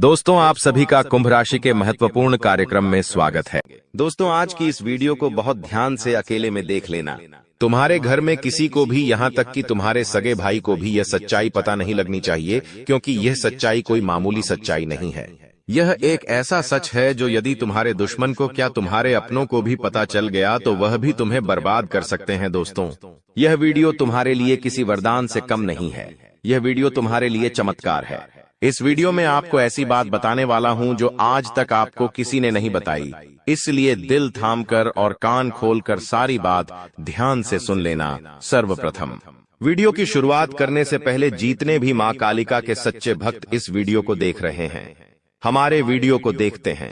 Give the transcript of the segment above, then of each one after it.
दोस्तों, आप सभी का कुंभ राशि के महत्वपूर्ण कार्यक्रम में स्वागत है। दोस्तों, आज की इस वीडियो को बहुत ध्यान से अकेले में देख लेना। तुम्हारे घर में किसी को भी, यहाँ तक कि तुम्हारे सगे भाई को भी यह सच्चाई पता नहीं लगनी चाहिए, क्योंकि यह सच्चाई कोई मामूली सच्चाई नहीं है। यह एक ऐसा सच है जो यदि तुम्हारे दुश्मन को, क्या तुम्हारे अपनों को भी पता चल गया तो वह भी तुम्हें बर्बाद कर सकते हैं। दोस्तों, यह वीडियो तुम्हारे लिए किसी वरदान से कम नहीं है। यह वीडियो तुम्हारे लिए चमत्कार है। इस वीडियो में आपको ऐसी बात बताने वाला हूं जो आज तक आपको किसी ने नहीं बताई, इसलिए दिल थामकर और कान खोलकर सारी बात ध्यान से सुन लेना। सर्वप्रथम, वीडियो की शुरुआत करने से पहले जितने भी मां कालिका के सच्चे भक्त इस वीडियो को देख रहे हैं, हमारे वीडियो को देखते हैं,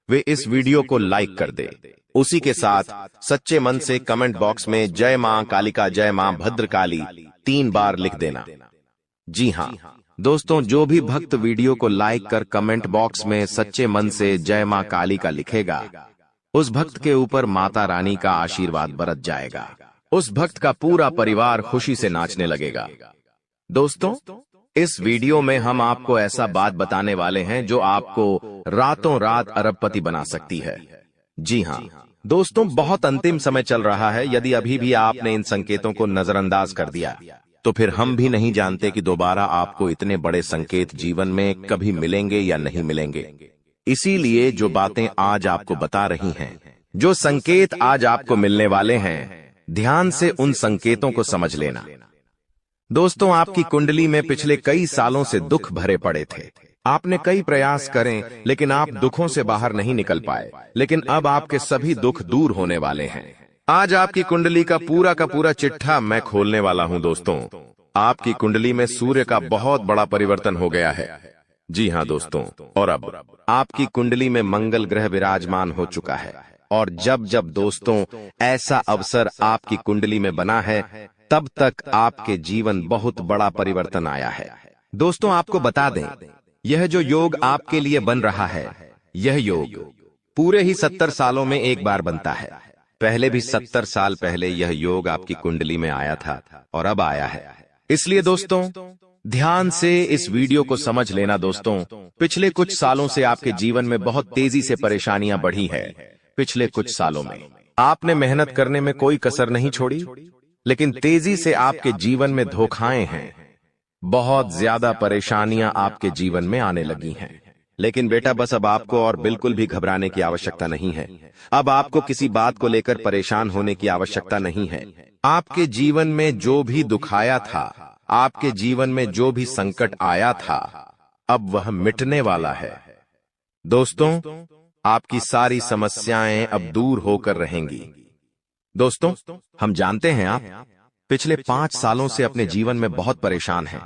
वे इस वीडियो को लाइक कर दे। उसी के साथ सच्चे मन से कमेंट बॉक्स में जय मां कालिका, जय मां भद्रकाली 3 बार लिख देना। जी हाँ दोस्तों, जो भी भक्त वीडियो को लाइक कर कमेंट बॉक्स में सच्चे मन से जय मां काली का लिखेगा, उस भक्त के ऊपर माता रानी का आशीर्वाद बरस जाएगा। उस भक्त का पूरा परिवार खुशी से नाचने लगेगा। दोस्तों, इस वीडियो में हम आपको ऐसा बात बताने वाले हैं जो आपको रातों रात अरबपति बना सकती है। जी हाँ दोस्तों, बहुत अंतिम समय चल रहा है। यदि अभी भी आपने इन संकेतों को नजरअंदाज कर दिया तो फिर हम भी नहीं जानते कि दोबारा आपको इतने बड़े संकेत जीवन में कभी मिलेंगे या नहीं मिलेंगे। इसीलिए जो बातें आज आपको बता रही हैं, जो संकेत आज आपको मिलने वाले हैं, ध्यान से उन संकेतों को समझ लेना। दोस्तों, आपकी कुंडली में पिछले कई सालों से दुख भरे पड़े थे। आपने कई प्रयास करें लेकिन आप दुखों से बाहर नहीं निकल पाए, लेकिन अब आपके सभी दुख दूर होने वाले हैं। आज आपकी कुंडली का पूरा चिट्ठा मैं खोलने वाला हूं। दोस्तों, आपकी कुंडली में सूर्य का बहुत बड़ा परिवर्तन हो गया है। जी हां दोस्तों, और अब आपकी कुंडली में मंगल ग्रह विराजमान हो चुका है। और जब जब दोस्तों ऐसा अवसर आपकी कुंडली में बना है, तब तक आपके जीवन बहुत बड़ा परिवर्तन आया है। दोस्तों, आपको बता दें, यह जो योग आपके लिए बन रहा है, यह योग पूरे ही 70 सालों में एक बार बनता है। पहले भी 70 साल पहले यह योग आपकी कुंडली में आया था और अब आया है। इसलिए दोस्तों, ध्यान से इस वीडियो को समझ लेना। दोस्तों, पिछले कुछ सालों से आपके जीवन में बहुत तेजी से परेशानियां बढ़ी है। पिछले कुछ सालों में आपने मेहनत करने में कोई कसर नहीं छोड़ी, लेकिन तेजी से आपके जीवन में धोखाएं हैं। बहुत ज्यादा परेशानियां आपके जीवन में आने लगी हैं। लेकिन बेटा, बस अब आपको और बिल्कुल भी घबराने की आवश्यकता नहीं है। अब आपको किसी बात को लेकर परेशान होने की आवश्यकता नहीं है। आपके जीवन में जो भी दुख आया था, आपके जीवन में जो भी संकट आया था, अब वह मिटने वाला है। दोस्तों, आपकी सारी समस्याएं अब दूर होकर रहेंगी। दोस्तों, हम जानते हैं आप पिछले 5 सालों से अपने जीवन में बहुत परेशान हैं।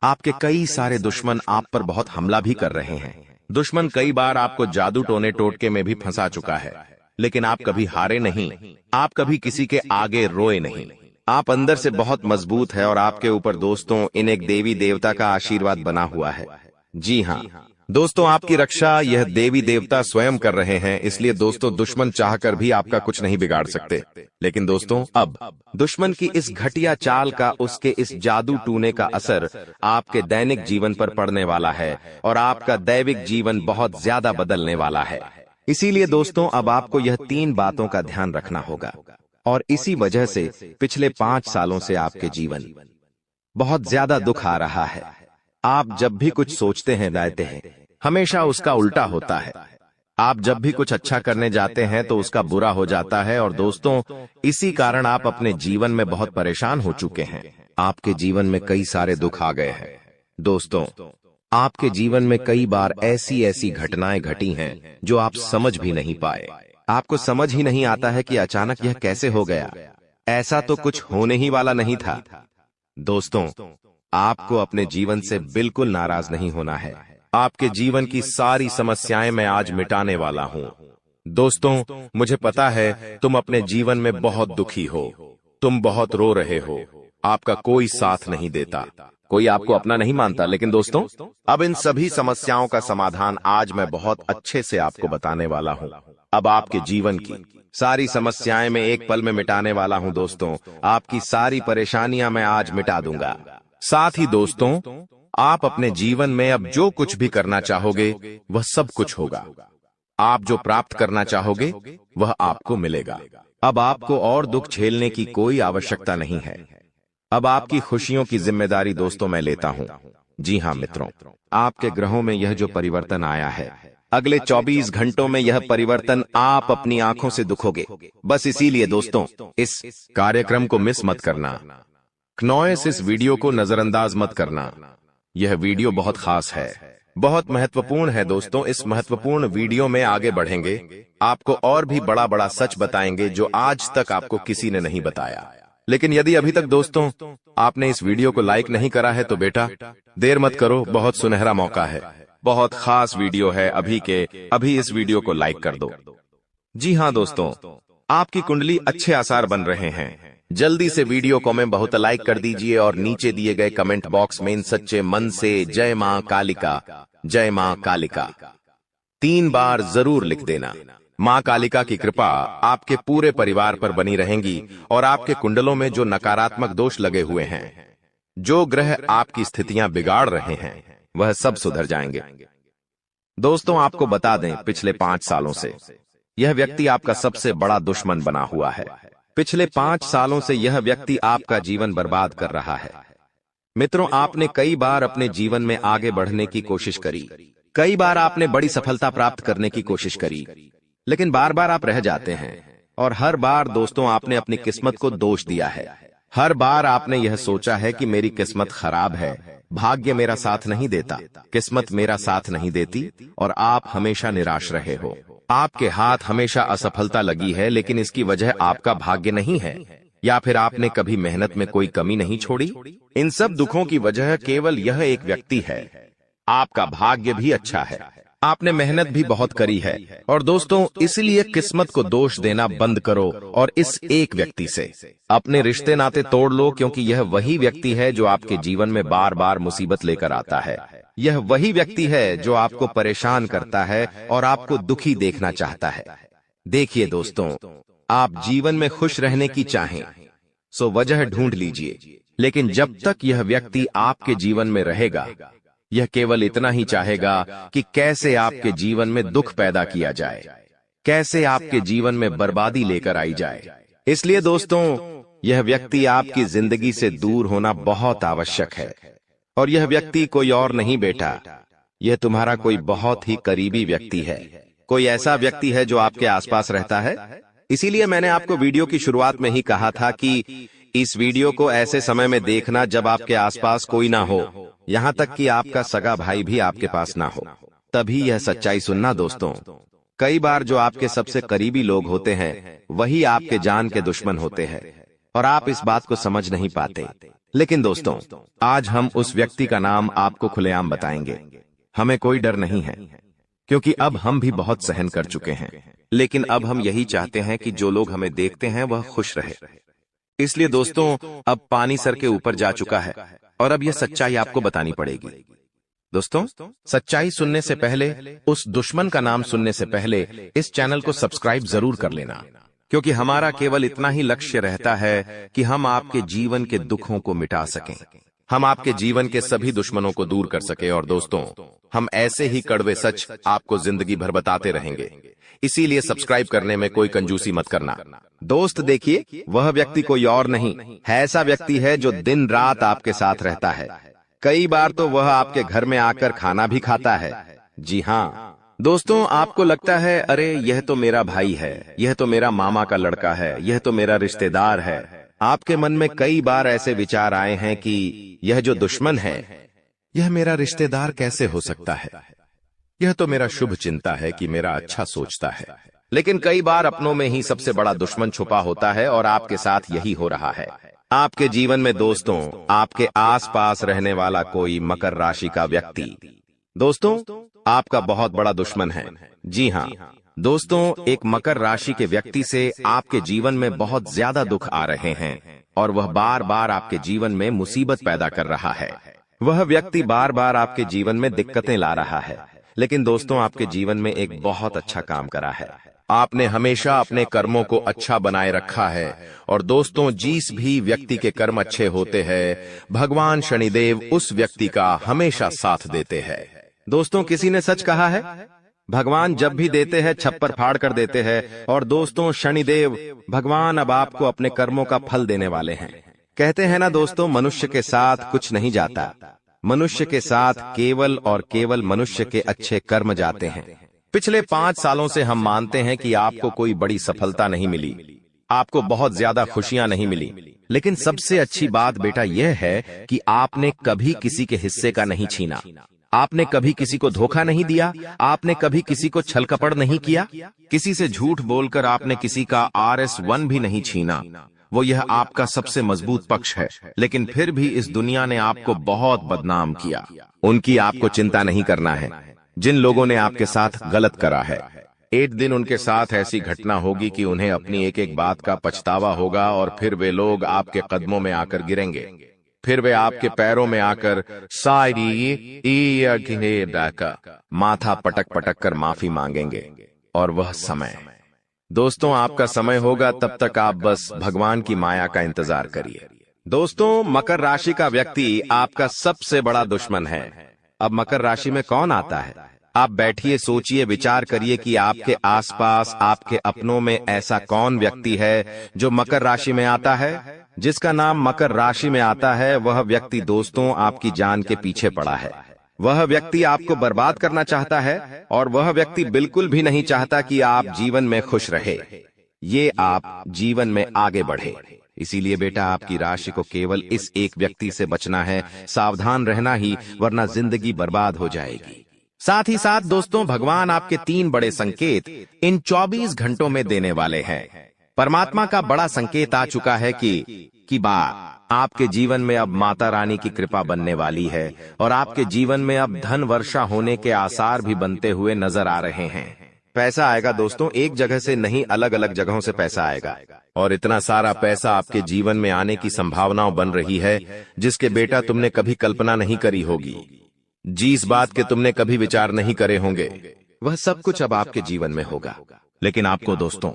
आपके कई सारे दुश्मन आप पर बहुत हमला भी कर रहे हैं। दुश्मन कई बार आपको जादू टोने टोटके में भी फंसा चुका है, लेकिन आप कभी हारे नहीं। आप कभी किसी के आगे रोए नहीं। आप अंदर से बहुत मजबूत है और आपके ऊपर दोस्तों इन एक देवी देवता का आशीर्वाद बना हुआ है। जी हाँ दोस्तों, आपकी रक्षा यह देवी देवता स्वयं कर रहे हैं। इसलिए दोस्तों, दुश्मन चाहकर भी आपका कुछ नहीं बिगाड़ सकते। लेकिन दोस्तों, अब दुश्मन की इस घटिया चाल का, उसके इस जादू टूने का असर आपके दैनिक जीवन पर पड़ने वाला है और आपका दैविक जीवन बहुत ज्यादा बदलने वाला है। इसीलिए दोस्तों, अब आपको यह 3 बातों का ध्यान रखना होगा। और इसी वजह से पिछले 5 सालों से आपके जीवन बहुत ज्यादा दुख आ रहा है। आप जब भी कुछ सोचते हैं, रहते हैं, हमेशा उसका उल्टा होता है। आप जब भी कुछ अच्छा करने जाते हैं तो उसका बुरा हो जाता है। और दोस्तों, इसी कारण आप अपने जीवन में बहुत परेशान हो चुके हैं। आपके जीवन में कई सारे दुख आ गए हैं। दोस्तों, आपके जीवन में कई बार ऐसी घटनाएं घटी हैं जो आप समझ भी नहीं पाए। आपको समझ ही नहीं आता है कि अचानक यह कैसे हो गया। ऐसा तो कुछ होने ही वाला नहीं था। दोस्तों, आपको अपने जीवन से बिल्कुल नाराज नहीं होना है। आपके जीवन की सारी समस्याएं मैं आज मिटाने वाला हूं। दोस्तों, मुझे पता है तुम अपने जीवन में बहुत दुखी हो, तुम बहुत रो रहे हो, आपका कोई साथ नहीं देता, कोई आपको अपना नहीं मानता। लेकिन दोस्तों, अब इन सभी समस्याओं का समाधान आज मैं बहुत अच्छे से आपको बताने वाला हूं। अब आपके जीवन की सारी समस्याएं मैं एक पल में मिटाने वाला हूं। दोस्तों, आपकी सारी परेशानियां मैं आज मिटा दूंगा। साथ ही दोस्तों, आप अपने जीवन में अब जो कुछ भी करना चाहोगे वह सब कुछ होगा। आप जो प्राप्त करना चाहोगे वह आपको मिलेगा। अब आपको और दुख झेलने की कोई आवश्यकता नहीं है। अब आपकी खुशियों की जिम्मेदारी दोस्तों मैं लेता हूं। जी हां मित्रों, आपके ग्रहों में यह जो परिवर्तन आया है, अगले 24 घंटों में यह परिवर्तन आप अपनी आंखों से दुखोगे। बस इसीलिए दोस्तों इस कार्यक्रम को मिस मत करना। क्नॉयस इस वीडियो को नजरअंदाज मत करना। यह वीडियो बहुत खास है, बहुत महत्वपूर्ण है दोस्तों। इस महत्वपूर्ण वीडियो में आगे बढ़ेंगे, आपको और भी बड़ा बड़ा सच बताएंगे जो आज तक आपको किसी ने नहीं बताया। लेकिन यदि अभी तक दोस्तों आपने इस वीडियो को लाइक नहीं करा है तो बेटा देर मत करो, बहुत सुनहरा मौका है, बहुत खास वीडियो है। अभी इस वीडियो को लाइक कर दो। जी हां दोस्तों, आपकी कुंडली अच्छे आसार बन रहे हैं। जल्दी से वीडियो को में बहुत लाइक कर दीजिए और नीचे दिए गए कमेंट बॉक्स में इन सच्चे मन से जय मां कालिका, जय मां कालिका 3 बार जरूर लिख देना। मां कालिका की कृपा आपके पूरे परिवार पर बनी रहेंगी और आपके कुंडलों में जो नकारात्मक दोष लगे हुए हैं, जो ग्रह आपकी स्थितियां बिगाड़ रहे हैं, वह सब सुधर जाएंगे। दोस्तों आपको बता दें, पिछले 5 सालों से यह व्यक्ति आपका सबसे बड़ा दुश्मन बना हुआ है। पिछले 5 सालों से यह व्यक्ति आपका जीवन बर्बाद कर रहा है। मित्रों, आपने कई बार अपने जीवन में आगे बढ़ने की कोशिश करी, कई बार आपने बड़ी सफलता प्राप्त करने की कोशिश करी, लेकिन बार बार आप रह जाते हैं। और हर बार दोस्तों आपने अपनी किस्मत को दोष दिया है। हर बार आपने यह सोचा है कि मेरी किस्मत खराब है, भाग्य मेरा साथ नहीं देता, किस्मत मेरा साथ नहीं देती, और आप हमेशा निराश रहे हो। आपके हाथ हमेशा असफलता लगी है, लेकिन इसकी वजह आपका भाग्य नहीं है, या फिर आपने कभी मेहनत में कोई कमी नहीं छोड़ी। इन सब दुखों की वजह केवल यह एक व्यक्ति है। आपका भाग्य भी अच्छा है, आपने मेहनत भी बहुत करी है। और दोस्तों इसलिए किस्मत को दोष देना बंद करो और इस एक व्यक्ति से अपने रिश्ते नाते तोड़ लो, क्योंकि यह वही व्यक्ति है जो आपके जीवन में बार बार मुसीबत लेकर आता है। यह वही व्यक्ति है जो आपको परेशान करता है और आपको दुखी देखना चाहता है। देखिए दोस्तों, आप जीवन में खुश रहने की चाहें सो वजह ढूंढ लीजिए, लेकिन जब तक यह व्यक्ति आपके जीवन में रहेगा, यह केवल इतना ही चाहेगा कि कैसे आपके जीवन में दुख पैदा किया जाए, कैसे आपके जीवन में बर्बादी लेकर आई जाए। इसलिए दोस्तों यह व्यक्ति आपकी जिंदगी से दूर होना बहुत आवश्यक है। और यह व्यक्ति कोई और नहीं बेटा, यह तुम्हारा कोई बहुत ही करीबी व्यक्ति है, कोई ऐसा व्यक्ति है जो आपके आसपास रहता है। इसीलिए मैंने आपको वीडियो की शुरुआत में ही कहा था कि इस वीडियो को ऐसे समय में देखना जब आपके आसपास कोई ना हो, यहाँ तक कि आपका सगा भाई भी आपके पास ना हो, तभी यह सच्चाई सुनना दोस्तों। कई बार जो आपके सबसे करीबी लोग होते हैं वही आपके जान के दुश्मन होते हैं, और आप इस बात को समझ नहीं पाते। लेकिन दोस्तों आज हम उस व्यक्ति का नाम आपको खुलेआम बताएंगे। हमें कोई डर नहीं है, क्योंकि अब हम भी बहुत सहन कर चुके हैं। लेकिन अब हम यही चाहते हैं कि जो लोग हमें देखते हैं वह खुश रहे। इसलिए दोस्तों अब पानी सर के ऊपर जा चुका है और अब यह सच्चाई आपको बतानी पड़ेगी। दोस्तों सच्चाई सुनने से पहले, उस दुश्मन का नाम सुनने से पहले इस चैनल को सब्सक्राइब जरूर कर लेना, क्योंकि हमारा केवल इतना ही लक्ष्य रहता है कि हम आपके जीवन के दुखों को मिटा सकें, हम आपके जीवन के सभी दुश्मनों को दूर कर सके। और दोस्तों हम ऐसे ही कड़वे सच आपको जिंदगी भर बताते रहेंगे, इसीलिए सब्सक्राइब करने में कोई कंजूसी मत करना। दोस्त देखिए, वह व्यक्ति कोई और नहीं है, ऐसा व्यक्ति है जो दिन रात आपके साथ रहता है। कई बार तो वह आपके घर में आकर खाना भी खाता है। जी हाँ दोस्तों, आपको लगता है अरे यह तो मेरा भाई है, यह तो मेरा मामा का लड़का है, यह तो मेरा रिश्तेदार है। आपके मन में कई बार ऐसे विचार आए हैं कि यह जो दुश्मन है यह मेरा रिश्तेदार कैसे हो सकता है, यह तो मेरा शुभ चिंता है कि मेरा अच्छा सोचता है। लेकिन कई बार अपनों में ही सबसे बड़ा दुश्मन छुपा होता है और आपके साथ यही हो रहा है। आपके जीवन में दोस्तों आपके आसपास रहने वाला कोई मकर राशि का व्यक्ति दोस्तों आपका बहुत बड़ा दुश्मन है। जी हाँ दोस्तों, एक मकर राशि के व्यक्ति से आपके जीवन में बहुत ज्यादा दुख आ रहे हैं और वह बार बार आपके जीवन में मुसीबत पैदा कर रहा है। वह व्यक्ति बार बार आपके जीवन में दिक्कतें ला रहा है, लेकिन दोस्तों आपके जीवन में एक बहुत अच्छा काम करा है। आपने हमेशा अपने कर्मों को अच्छा बनाए रखा है। और दोस्तों, जिस भी व्यक्ति के कर्म अच्छे होते हैं, भगवान शनिदेव उस व्यक्ति का हमेशा साथ देते हैं। दोस्तों, किसी ने सच कहा है, भगवान जब भी देते हैं छप्पर फाड़ कर देते हैं। और दोस्तों, शनिदेव भगवान अब आपको अपने कर्मों का फल देने वाले हैं। कहते हैं ना दोस्तों, मनुष्य के साथ कुछ नहीं जाता, मनुष्य के साथ केवल और केवल मनुष्य के अच्छे कर्म जाते हैं। पिछले 5 सालों से हम मानते हैं कि आपको कोई बड़ी सफलता नहीं मिली, आपको बहुत ज्यादा खुशियां नहीं मिली, लेकिन सबसे अच्छी बात बेटा यह है कि आपने कभी किसी के हिस्से का नहीं छीना, आपने कभी किसी को धोखा नहीं दिया, आपने कभी किसी को छल कपट नहीं किया, किसी से झूठ बोलकर आपने किसी का RS1 भी नहीं छीना। वो यह आपका सबसे मजबूत पक्ष है। लेकिन फिर भी इस दुनिया ने आपको बहुत बदनाम किया। उनकी आपको चिंता नहीं करना है। जिन लोगों ने आपके साथ गलत करा है, एक दिन उनके साथ ऐसी घटना होगी कि उन्हें अपनी एक एक बात का पछतावा होगा। और फिर वे लोग आपके कदमों में आकर गिरेंगे, फिर वे आपके पैरों में आकर माथा पटक पटक कर माफी मांगेंगे। और वह समय, दोस्तों, आपका समय होगा, तब तक आप बस भगवान की माया का इंतजार करिए। दोस्तों, मकर राशि का व्यक्ति आपका सबसे बड़ा दुश्मन है। अब मकर राशि में कौन आता है? आप बैठिए, सोचिए, विचार करिए कि आपके आसपास, आपके अपनों में ऐसा कौन व्यक्ति है जो मकर राशि में आता है। जिसका नाम मकर राशि में आता है, वह व्यक्ति दोस्तों आपकी जान के पीछे पड़ा है। वह व्यक्ति आपको बर्बाद करना चाहता है, और वह व्यक्ति बिल्कुल भी नहीं चाहता कि आप जीवन में खुश रहे, ये आप जीवन में आगे बढ़े। इसीलिए बेटा, आपकी राशि को केवल इस एक व्यक्ति से बचना है, सावधान रहना ही, वरना जिंदगी बर्बाद हो जाएगी। साथ ही साथ दोस्तों, भगवान आपके 3 बड़े संकेत इन 24 घंटों में देने वाले हैं। परमात्मा का बड़ा संकेत आ चुका है कि आपके जीवन में अब माता रानी की कृपा बनने वाली है, और आपके जीवन में अब धन वर्षा होने के आसार भी बनते हुए नजर आ रहे हैं। पैसा आएगा दोस्तों, एक जगह से नहीं, अलग अलग जगहों से पैसा आएगा। और इतना सारा पैसा आपके जीवन में आने की संभावनाएं बन रही है, जिसके बेटा तुमने कभी कल्पना नहीं करी होगी। जिस बात के तुमने कभी विचार नहीं करे होंगे, वह सब कुछ अब आपके जीवन में होगा। लेकिन आपको दोस्तों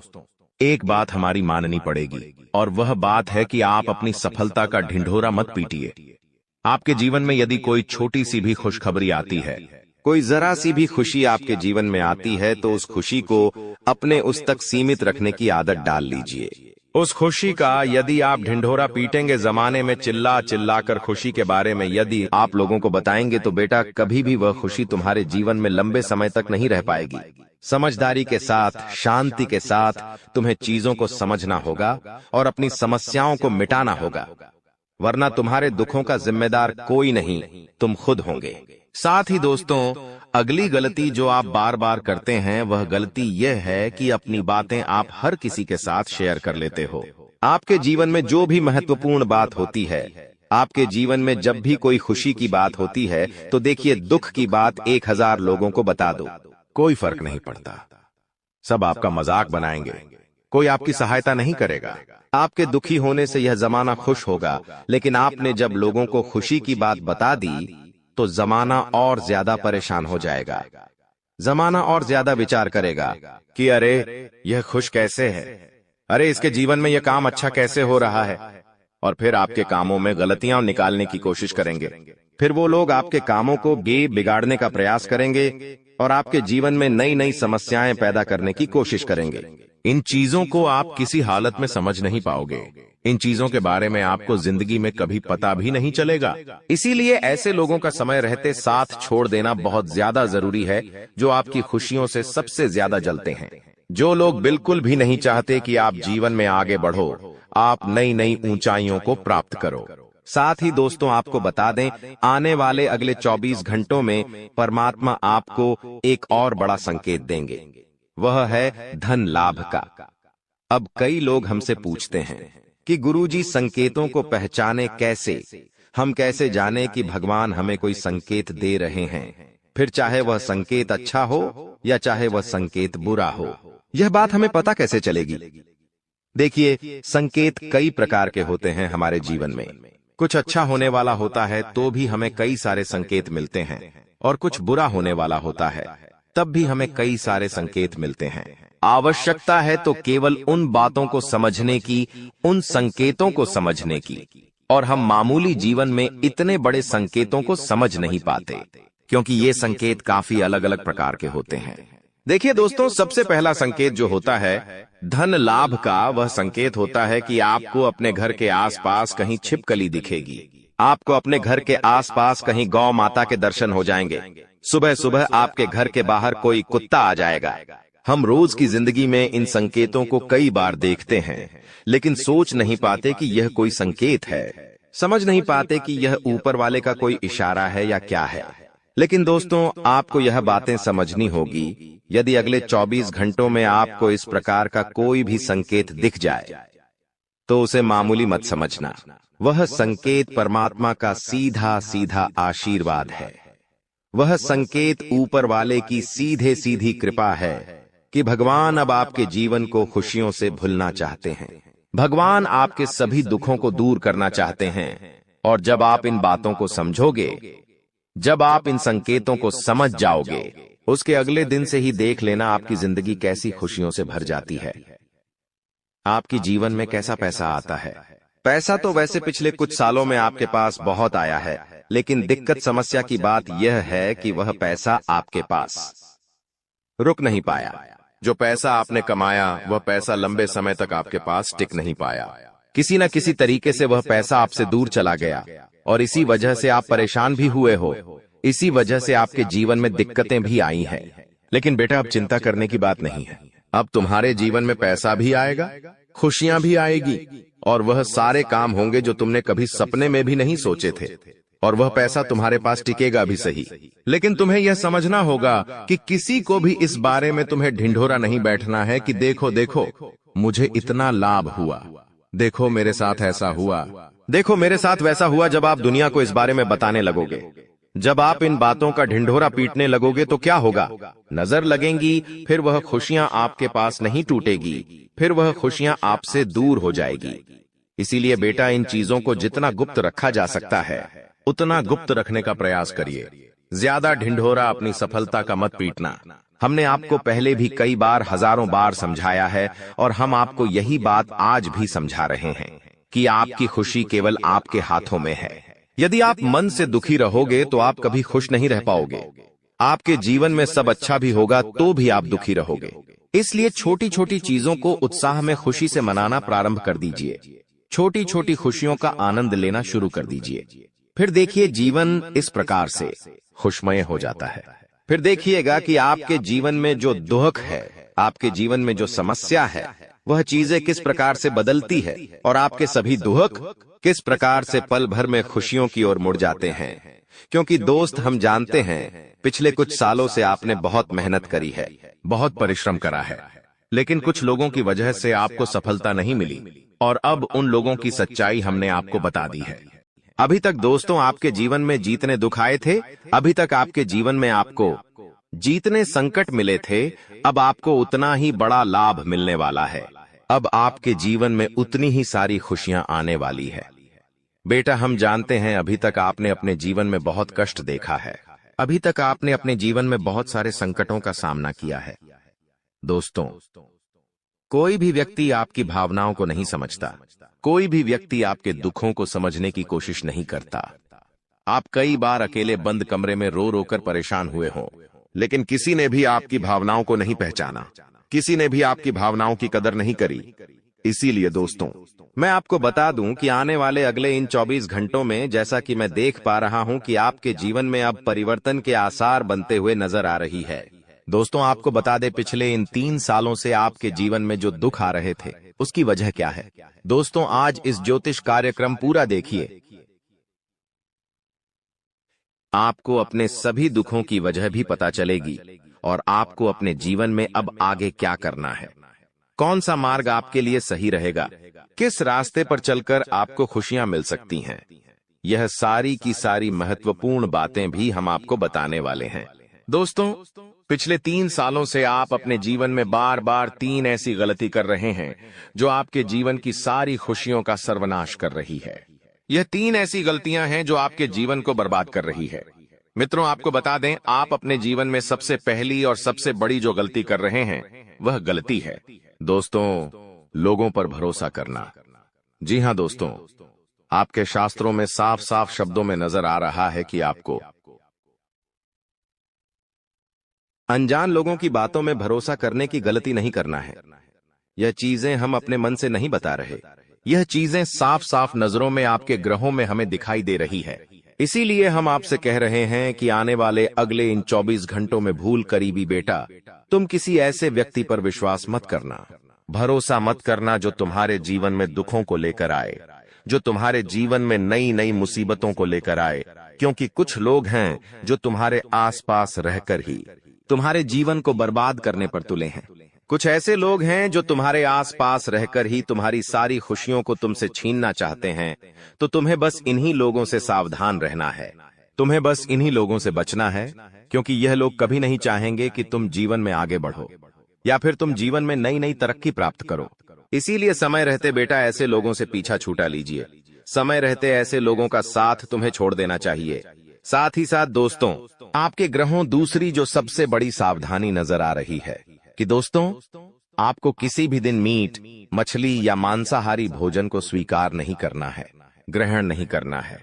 एक बात हमारी माननी पड़ेगी, और वह बात है कि आप अपनी सफलता का ढिंढोरा मत पीटिए। आपके जीवन में यदि कोई छोटी सी भी खुशखबरी आती है, कोई जरा सी भी खुशी आपके जीवन में आती है, तो उस खुशी को अपने उस तक सीमित रखने की आदत डाल लीजिए। उस खुशी का यदि आप ढिंढोरा पीटेंगे, जमाने में चिल्ला चिल्ला कर खुशी के बारे में यदि आप लोगों को बताएंगे, तो बेटा कभी भी वह खुशी तुम्हारे जीवन में लंबे समय तक नहीं रह पाएगी। समझदारी के साथ, शांति के साथ तुम्हें चीजों को समझना होगा और अपनी समस्याओं को मिटाना होगा, वरना तुम्हारे दुखों का जिम्मेदार कोई नहीं, तुम खुद होंगे। साथ ही दोस्तों, अगली गलती जो आप बार बार करते हैं, वह गलती यह है कि अपनी बातें आप हर किसी के साथ शेयर कर लेते हो। आपके जीवन में जो भी महत्वपूर्ण बात होती है, आपके जीवन में जब भी कोई खुशी की बात होती है, तो देखिए, दुख की बात 1000 लोगों को बता दो, कोई फर्क नहीं पड़ता। सब आपका मजाक बनाएंगे, कोई आपकी सहायता नहीं करेगा। आपके दुखी होने से यह जमाना खुश होगा, लेकिन आपने जब लोगों को खुशी की बात बता दी, तो जमाना और ज्यादा परेशान हो जाएगा। जमाना और ज्यादा विचार करेगा कि अरे यह खुश कैसे है, अरे इसके जीवन में यह काम अच्छा कैसे हो रहा है, और फिर आपके कामों में गलतियां निकालने की कोशिश करेंगे। फिर वो लोग आपके कामों को बिगाड़ने का प्रयास करेंगे और आपके जीवन में नई नई समस्याएं पैदा करने की कोशिश करेंगे। इन चीजों को आप किसी हालत में समझ नहीं पाओगे। इन चीजों के बारे में आपको जिंदगी में कभी पता भी नहीं चलेगा। इसीलिए ऐसे लोगों का समय रहते साथ छोड़ देना बहुत ज्यादा जरूरी है, जो आपकी खुशियों से सबसे ज्यादा जलते हैं। जो लोग बिल्कुल भी नहीं चाहते कि आप जीवन में आगे बढ़ो, आप नई नई ऊंचाइयों को प्राप्त करो। साथ ही दोस्तों, आपको बता दें, आने वाले अगले 24 घंटों में परमात्मा आपको एक और बड़ा संकेत देंगे, वह है धन लाभ का। अब कई लोग हमसे पूछते हैं कि गुरुजी, संकेतों को पहचाने कैसे? हम कैसे जाने कि भगवान हमें कोई संकेत दे रहे हैं, फिर चाहे वह संकेत अच्छा हो या चाहे वह संकेत बुरा हो? यह बात हमें पता कैसे चलेगी? देखिए, संकेत कई प्रकार के होते हैं हमारे जीवन में। कुछ अच्छा होने वाला होता है तो भी हमें कई सारे संकेत मिलते हैं, और कुछ बुरा होने वाला होता है तब भी हमें कई सारे संकेत मिलते हैं। आवश्यकता है तो केवल उन बातों को समझने की, उन संकेतों को समझने की। और हम मामूली जीवन में इतने बड़े संकेतों को समझ नहीं पाते, क्योंकि ये संकेत काफी अलग अलग प्रकार के होते हैं। देखिए दोस्तों, सबसे पहला संकेत जो होता है धन लाभ का, वह संकेत होता है कि आपको अपने घर के आसपास कहीं छिपकली दिखेगी। आपको अपने घर के आसपास कहीं गौ माता के दर्शन हो जाएंगे। सुबह सुबह आपके घर के बाहर कोई कुत्ता आ जाएगा। हम रोज की जिंदगी में इन संकेतों को कई बार देखते हैं, लेकिन सोच नहीं पाते कि यह कोई संकेत है, समझ नहीं पाते कि यह ऊपर वाले का कोई इशारा है या क्या है। लेकिन दोस्तों, आपको यह बातें समझनी होगी। यदि अगले 24 घंटों में आपको इस प्रकार का कोई भी संकेत दिख जाए, तो उसे मामूली मत समझना। वह संकेत परमात्मा का सीधा सीधा आशीर्वाद है। वह संकेत ऊपर वाले की सीधे सीधी कृपा है कि भगवान अब आपके जीवन को खुशियों से भुलना चाहते हैं। भगवान आपके सभी दुखों को दूर करना चाहते हैं। और जब आप इन बातों को समझोगे, जब आप इन संकेतों को समझ जाओगे, उसके अगले दिन से ही देख लेना आपकी जिंदगी कैसी खुशियों से भर जाती है। आपकी जीवन में कैसा पैसा आता है। पैसा तो वैसे पिछले कुछ सालों में आपके पास बहुत आया है, लेकिन दिक्कत समस्या की बात यह है कि वह पैसा आपके पास रुक नहीं पाया। जो पैसा आपने कमाया, वह पैसा लंबे समय तक आपके पास टिक नहीं पाया। किसी न किसी तरीके से वह पैसा आपसे दूर चला गया, और इसी वजह से आप परेशान भी हुए हो। इसी वजह से आपके जीवन में दिक्कतें भी आई हैं। लेकिन बेटा, अब चिंता करने की बात नहीं है। अब तुम्हारे जीवन में पैसा भी आएगा, खुशियां भी आएगी, और वह सारे काम होंगे जो तुमने कभी सपने में भी नहीं सोचे थे। और वह पैसा तुम्हारे पास टिकेगा भी सही, लेकिन तुम्हें यह समझना होगा कि किसी को भी इस बारे में तुम्हें ढिंढोरा नहीं बैठना है कि देखो देखो मुझे इतना लाभ हुआ, देखो मेरे साथ ऐसा हुआ, देखो मेरे साथ वैसा हुआ। जब आप दुनिया को इस बारे में बताने लगोगे, जब आप इन बातों का ढिंढोरा पीटने लगोगे, तो क्या होगा? नजर लगेंगी, फिर वह खुशियां आपके पास नहीं टूटेगी, फिर वह खुशियां आपसे दूर हो जाएगी। इसीलिए बेटा, इन चीजों को जितना गुप्त रखा जा सकता है, उतना गुप्त रखने का प्रयास करिए। ज्यादा ढिंढोरा अपनी सफलता का मत पीटना। हमने आपको पहले भी कई बार, हजारों बार समझाया है, और हम आपको यही बात आज भी समझा रहे हैं कि आपकी खुशी केवल आपके हाथों में है। यदि आप मन से दुखी रहोगे तो आप कभी खुश नहीं रह पाओगे। आपके जीवन में सब अच्छा भी होगा तो भी आप दुखी रहोगे। इसलिए छोटी छोटी चीजों को उत्साह में खुशी से मनाना प्रारंभ कर दीजिए। छोटी छोटी खुशियों का आनंद लेना शुरू कर दीजिए। फिर देखिए, जीवन इस प्रकार से खुशमय हो जाता है। फिर देखिएगा कि आपके जीवन में जो दुख है, आपके जीवन में जो समस्या है, वह चीजें किस प्रकार से बदलती है, और आपके सभी दुख किस प्रकार से पल भर में खुशियों की ओर मुड़ जाते हैं। क्योंकि दोस्त, हम जानते हैं पिछले कुछ सालों से आपने बहुत मेहनत करी है, बहुत परिश्रम करा है, लेकिन कुछ लोगों की वजह से आपको सफलता नहीं मिली, और अब उन लोगों की सच्चाई हमने आपको बता दी है। अभी तक दोस्तों आपके जीवन में जितने दुख आए थे, अभी तक आपके जीवन में आपको जितने संकट मिले थे, अब आपको उतना ही बड़ा लाभ मिलने वाला है। अब आपके जीवन में उतनी ही सारी खुशियां आने वाली है। बेटा, हम जानते हैं अभी तक आपने अपने जीवन में बहुत कष्ट देखा है। अभी तक आपने अपने जीवन में बहुत सारे संकटों का सामना किया है। दोस्तों, कोई भी व्यक्ति आपकी भावनाओं को नहीं समझता। कोई भी व्यक्ति आपके दुखों को समझने की कोशिश नहीं करता। आप कई बार अकेले बंद कमरे में रो रो कर परेशान हुए हों, लेकिन किसी ने भी आपकी भावनाओं को नहीं पहचाना, किसी ने भी आपकी भावनाओं की कदर नहीं करी। इसीलिए दोस्तों, मैं आपको बता दूं कि आने वाले अगले इन 24 घंटों में, जैसा कि मैं देख पा रहा हूं कि आपके जीवन में अब परिवर्तन के आसार बनते हुए नजर आ रही है। दोस्तों, आपको बता दें, पिछले इन 3 सालों से आपके जीवन में जो दुख आ रहे थे, उसकी वजह क्या है? दोस्तों, आज इस ज्योतिष कार्यक्रम पूरा देखिए। आपको अपने सभी दुखों की वजह भी पता चलेगी, और आपको अपने जीवन में अब आगे क्या करना है, कौन सा मार्ग आपके लिए सही रहेगा, किस रास्ते पर चलकर आपको खुशियां मिल सकती हैं। यह सारी की सारी महत्वपूर्ण बातें भी हम आपको बताने वाले हैं। दोस्तों, पिछले 3 सालों से आप अपने जीवन में बार बार 3 ऐसी गलती कर रहे हैं जो आपके जीवन की सारी खुशियों का सर्वनाश कर रही है। यह 3 ऐसी गलतियां हैं जो आपके जीवन को बर्बाद कर रही है। मित्रों, आपको बता दें, आप अपने जीवन में सबसे पहली और सबसे बड़ी जो गलती कर रहे हैं, वह गलती है। दोस्तों, लोगों पर भरोसा करना। जी हाँ दोस्तों, आपके शास्त्रों में साफ साफ शब्दों में नजर आ रहा है कि आपको अनजान लोगों की बातों में भरोसा करने की गलती नहीं करना है। यह चीजें हम अपने मन से नहीं बता रहे, यह चीजें साफ साफ नजरों में आपके ग्रहों में हमें दिखाई दे रही है। इसीलिए हम आपसे कह रहे हैं कि आने वाले अगले इन 24 घंटों में भूल करीबी बेटा, तुम किसी ऐसे व्यक्ति पर विश्वास मत करना, भरोसा मत करना जो तुम्हारे जीवन में दुखों को लेकर आए, जो तुम्हारे जीवन में नई नई मुसीबतों को लेकर आए। क्योंकि कुछ लोग हैं जो तुम्हारे आसपास रहकर ही तुम्हारे जीवन को बर्बाद करने पर तुले हैं। कुछ ऐसे लोग हैं जो तुम्हारे आसपास रहकर ही तुम्हारी सारी खुशियों को तुमसे छीनना चाहते हैं। तो तुम्हें बस इन्हीं लोगों से सावधान रहना है, तुम्हें बस इन्हीं लोगों से बचना है, क्योंकि यह लोग कभी नहीं चाहेंगे कि तुम जीवन में आगे बढ़ो या फिर तुम जीवन में नई नई तरक्की प्राप्त करो। इसीलिए समय रहते बेटा ऐसे लोगों से पीछा छूटा लीजिए। समय रहते ऐसे लोगों का साथ तुम्हें छोड़ देना चाहिए। साथ ही साथ दोस्तों, आपके ग्रहों दूसरी जो सबसे बड़ी सावधानी नजर आ रही है कि दोस्तों, आपको किसी भी दिन मीट, मछली या मांसाहारी भोजन को स्वीकार नहीं करना है, ग्रहण नहीं करना है।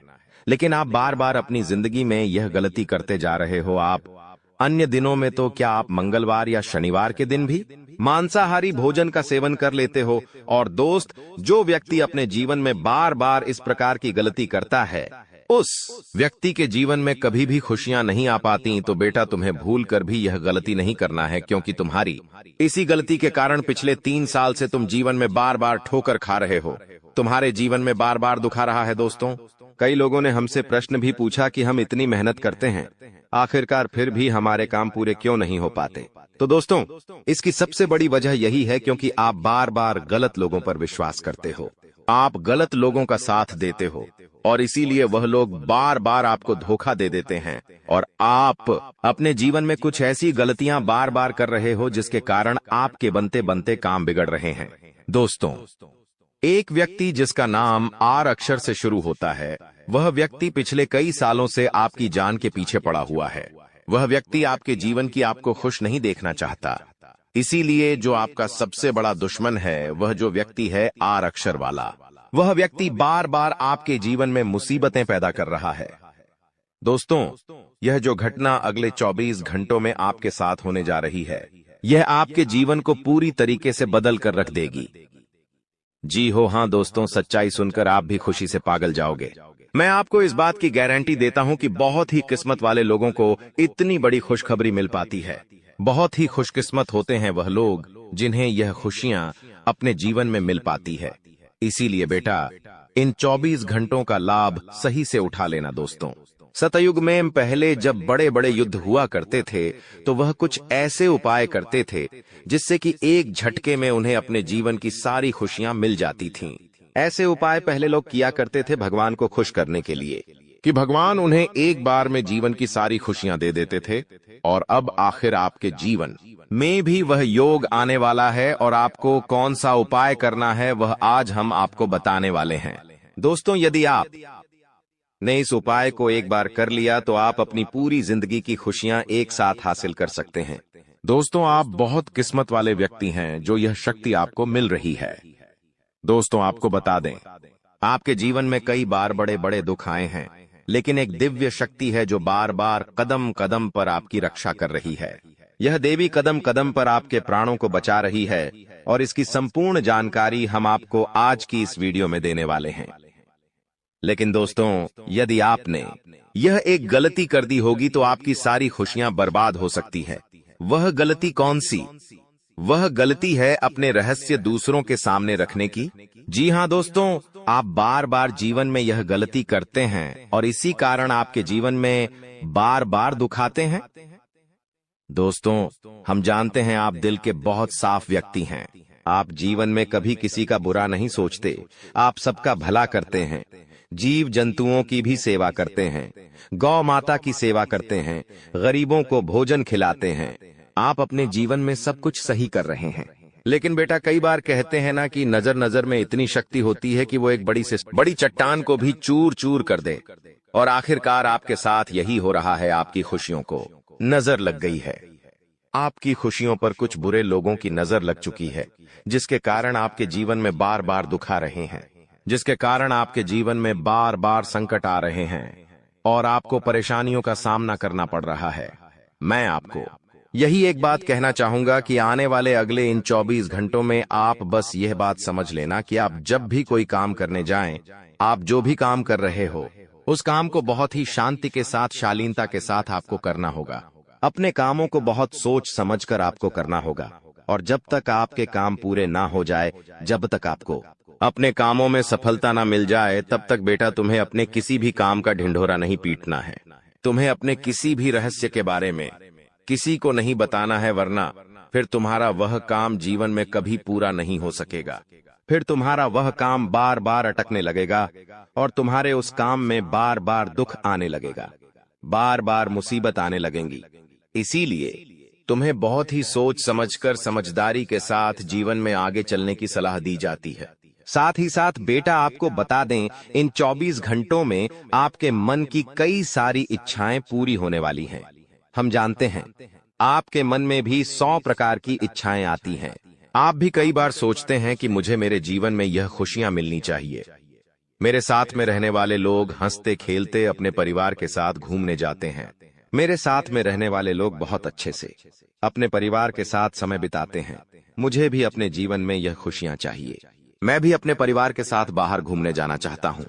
लेकिन आप बार बार अपनी जिंदगी में यह गलती करते जा रहे हो। आप अन्य दिनों में तो क्या आप मंगलवार या शनिवार के दिन भी मांसाहारी भोजन का सेवन कर लेते हो। और दोस्त, जो व्यक्ति अपने जीवन में बार बार इस प्रकार की गलती करता है, उस व्यक्ति के जीवन में कभी भी खुशियां नहीं आ पाती। तो बेटा, तुम्हें भूल कर भी यह गलती नहीं करना है, क्योंकि तुम्हारी इसी गलती के कारण पिछले 3 साल से तुम जीवन में बार बार ठोकर खा रहे हो, तुम्हारे जीवन में बार बार दुख आ रहा है। दोस्तों, कई लोगों ने हमसे प्रश्न भी पूछा कि हम इतनी मेहनत करते हैं, आखिरकार फिर भी हमारे काम पूरे क्यों नहीं हो पाते। तो दोस्तों, इसकी सबसे बड़ी वजह यही है क्योंकि आप बार बार गलत लोगों पर विश्वास करते हो, आप गलत लोगों का साथ देते हो, और इसीलिए वह लोग बार बार आपको धोखा दे देते हैं। और आप अपने जीवन में कुछ ऐसी गलतियां बार बार कर रहे हो जिसके कारण आपके बनते बनते काम बिगड़ रहे हैं। दोस्तों, एक व्यक्ति जिसका नाम आर अक्षर से शुरू होता है, वह व्यक्ति पिछले कई सालों से आपकी जान के पीछे पड़ा हुआ है। वह व्यक्ति आपके जीवन की आपको खुश नहीं देखना चाहता। इसीलिए जो आपका सबसे बड़ा दुश्मन है, वह जो व्यक्ति है आर अक्षर वाला, वह व्यक्ति बार बार आपके जीवन में मुसीबतें पैदा कर रहा है। दोस्तों, यह जो घटना अगले 24 घंटों में आपके साथ होने जा रही है, यह आपके जीवन को पूरी तरीके से बदल कर रख देगी। जी हो हाँ दोस्तों, सच्चाई सुनकर आप भी खुशी से पागल जाओगे। मैं आपको इस बात की गारंटी देता हूं कि बहुत ही किस्मत वाले लोगों को इतनी बड़ी खुशखबरी मिल पाती है। बहुत ही खुशकिस्मत होते हैं वह लोग जिन्हें यह खुशियां अपने जीवन में मिल पाती है। इसीलिए बेटा, इन 24 घंटों का लाभ सही से उठा लेना। दोस्तों, सतयुग में पहले जब बड़े बड़े युद्ध हुआ करते थे, तो वह कुछ ऐसे उपाय करते थे जिससे कि एक झटके में उन्हें अपने जीवन की सारी खुशियां मिल जाती थीं। ऐसे उपाय पहले लोग किया करते थे भगवान को खुश करने के लिए, कि भगवान उन्हें एक बार में जीवन की सारी खुशियां दे देते थे। और अब आखिर आपके जीवन में भी वह योग आने वाला है, और आपको कौन सा उपाय करना है वह आज हम आपको बताने वाले हैं। दोस्तों, यदि आप ने इस उपाय को एक बार कर लिया तो आप अपनी पूरी जिंदगी की खुशियां एक साथ हासिल कर सकते हैं। दोस्तों, आप बहुत किस्मत वाले व्यक्ति हैं जो यह शक्ति आपको मिल रही है। दोस्तों, आपको बता दें, आपके जीवन में कई बार बड़े बड़े दुख आए हैं, लेकिन एक दिव्य शक्ति है जो बार बार कदम कदम पर आपकी रक्षा कर रही है। यह देवी कदम कदम पर आपके प्राणों को बचा रही है, और इसकी संपूर्ण जानकारी हम आपको आज की इस वीडियो में देने वाले हैं। लेकिन दोस्तों, यदि आपने यह एक गलती कर दी होगी तो आपकी सारी खुशियां बर्बाद हो सकती है। वह गलती कौन सी? वह गलती है अपने रहस्य दूसरों के सामने रखने की। जी हाँ दोस्तों, आप बार बार जीवन में यह गलती करते हैं और इसी कारण आपके जीवन में बार बार दुख आते हैं। दोस्तों, हम जानते हैं आप दिल के बहुत साफ व्यक्ति हैं। आप जीवन में कभी किसी का बुरा नहीं सोचते, आप सबका भला करते हैं, जीव जंतुओं की भी सेवा करते हैं, गौ माता की सेवा करते हैं, गरीबों को भोजन खिलाते हैं। आप अपने जीवन में सब कुछ सही कर रहे हैं। लेकिन बेटा, कई बार कहते हैं ना कि नजर नजर में इतनी शक्ति होती है कि वो एक बड़ी से बड़ी चट्टान को भी चूर चूर कर दे। और आखिरकार आपके साथ यही हो रहा है। आपकी खुशियों को नजर लग गई है। आपकी खुशियों पर कुछ बुरे लोगों की नजर लग चुकी है, जिसके कारण आपके जीवन में बार बार दुख आ रहे हैं, जिसके कारण आपके जीवन में बार बार संकट आ रहे हैं और आपको परेशानियों का सामना करना पड़ रहा है। मैं आपको यही एक बात कहना चाहूंगा कि आने वाले अगले इन 24 घंटों में आप बस यह बात समझ लेना कि आप जब भी कोई काम करने जाएं, आप जो भी काम कर रहे हो उस काम को बहुत ही शांति के साथ, शालीनता के साथ आपको करना होगा। अपने कामों को बहुत सोच समझकर आपको करना होगा और जब तक आपके काम पूरे ना हो जाए, जब तक आपको अपने कामों में सफलता ना मिल जाए, तब तक बेटा तुम्हें अपने किसी भी काम का ढिंढोरा नहीं पीटना है। तुम्हें अपने किसी भी रहस्य के बारे में किसी को नहीं बताना है, वरना फिर तुम्हारा वह काम जीवन में कभी पूरा नहीं हो सकेगा। फिर तुम्हारा वह काम बार बार अटकने लगेगा और तुम्हारे उस काम में बार बार दुख आने लगेगा, बार बार मुसीबत आने लगेंगी। इसीलिए तुम्हें बहुत ही सोच समझकर, समझदारी के साथ जीवन में आगे चलने की सलाह दी जाती है। साथ ही साथ बेटा आपको बता दें, इन 24 घंटों में आपके मन की कई सारी इच्छाएं पूरी होने वाली हैं। हम जानते हैं आपके मन में भी 100 प्रकार की इच्छाएं आती हैं। आप भी कई बार सोचते हैं कि मुझे मेरे जीवन में यह खुशियां मिलनी चाहिए, मेरे साथ में रहने वाले लोग हंसते खेलते अपने परिवार के साथ घूमने जाते हैं, मेरे साथ में रहने वाले लोग बहुत अच्छे से अपने परिवार के साथ समय बिताते हैं। मुझे भी अपने जीवन में यह खुशियां चाहिए। मैं भी अपने परिवार के साथ बाहर घूमने जाना चाहता हूं।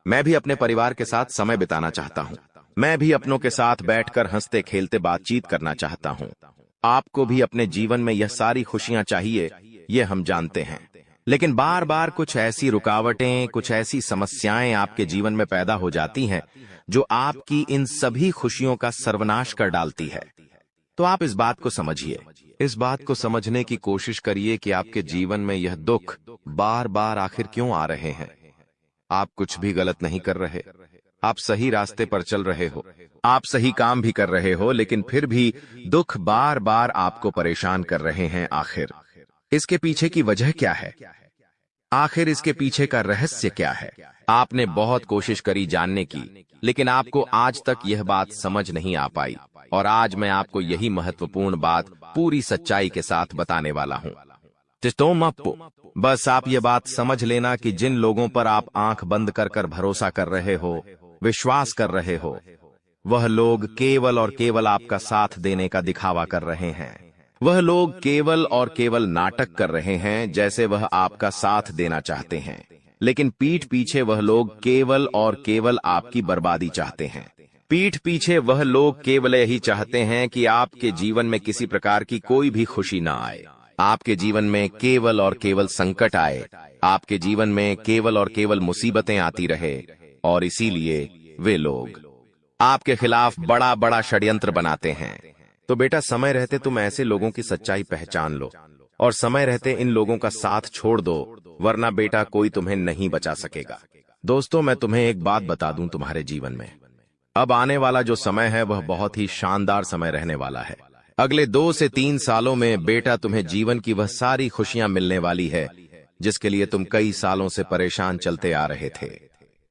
मैं भी अपने परिवार के साथ समय बिताना चाहता हूं। मैं भी अपनों के साथ बैठकर हंसते खेलते बातचीत करना चाहता हूं। आपको भी अपने जीवन में यह सारी खुशियां चाहिए, ये हम जानते हैं। लेकिन बार बार कुछ ऐसी रुकावटें, कुछ ऐसी समस्याएं आपके जीवन में पैदा हो जाती हैं जो आपकी इन सभी खुशियों का सर्वनाश कर डालती है। तो आप इस बात को समझिए, इस बात को समझने की कोशिश करिए कि आपके जीवन में यह दुख बार बार आखिर क्यों आ रहे हैं। आप कुछ भी गलत नहीं कर रहे, आप सही रास्ते पर चल रहे हो, आप सही काम भी कर रहे हो, लेकिन फिर भी दुख बार बार आपको परेशान कर रहे हैं। आखिर इसके पीछे की वजह क्या है? आखिर इसके पीछे का रहस्य क्या है? आपने बहुत कोशिश करी जानने की, लेकिन आपको आज तक यह बात समझ नहीं आ पाई और आज मैं आपको यही महत्वपूर्ण बात पूरी सच्चाई के साथ बताने वाला हूं। बस आप ये बात समझ लेना कि जिन लोगों पर आप आंख बंद कर कर भरोसा कर रहे हो, विश्वास कर रहे हो, वह लोग केवल और केवल आपका साथ देने का दिखावा कर रहे हैं। वह लोग केवल और केवल नाटक कर रहे हैं, जैसे वह आपका साथ देना चाहते हैं, लेकिन पीठ पीछे वह लोग केवल और केवल आपकी बर्बादी चाहते हैं। पीठ पीछे वह लोग केवल यही चाहते हैं कि आपके जीवन में किसी प्रकार की कोई भी खुशी ना आए, आपके जीवन में केवल और केवल संकट आए, आपके जीवन में केवल और केवल मुसीबतें आती रहे। और इसीलिए वे लोग आपके खिलाफ बड़ा बड़ा षड्यंत्र बनाते हैं। तो बेटा, समय रहते तुम ऐसे लोगों की सच्चाई पहचान लो और समय रहते इन लोगों का साथ छोड़ दो, वरना बेटा कोई तुम्हें नहीं बचा सकेगा। दोस्तों, मैं तुम्हें एक बात बता दूं, तुम्हारे जीवन में अब आने वाला जो समय है वह बहुत ही शानदार समय रहने वाला है। अगले 2 से 3 सालों में बेटा तुम्हें जीवन की वह सारी खुशियां मिलने वाली है जिसके लिए तुम कई सालों से परेशान चलते आ रहे थे।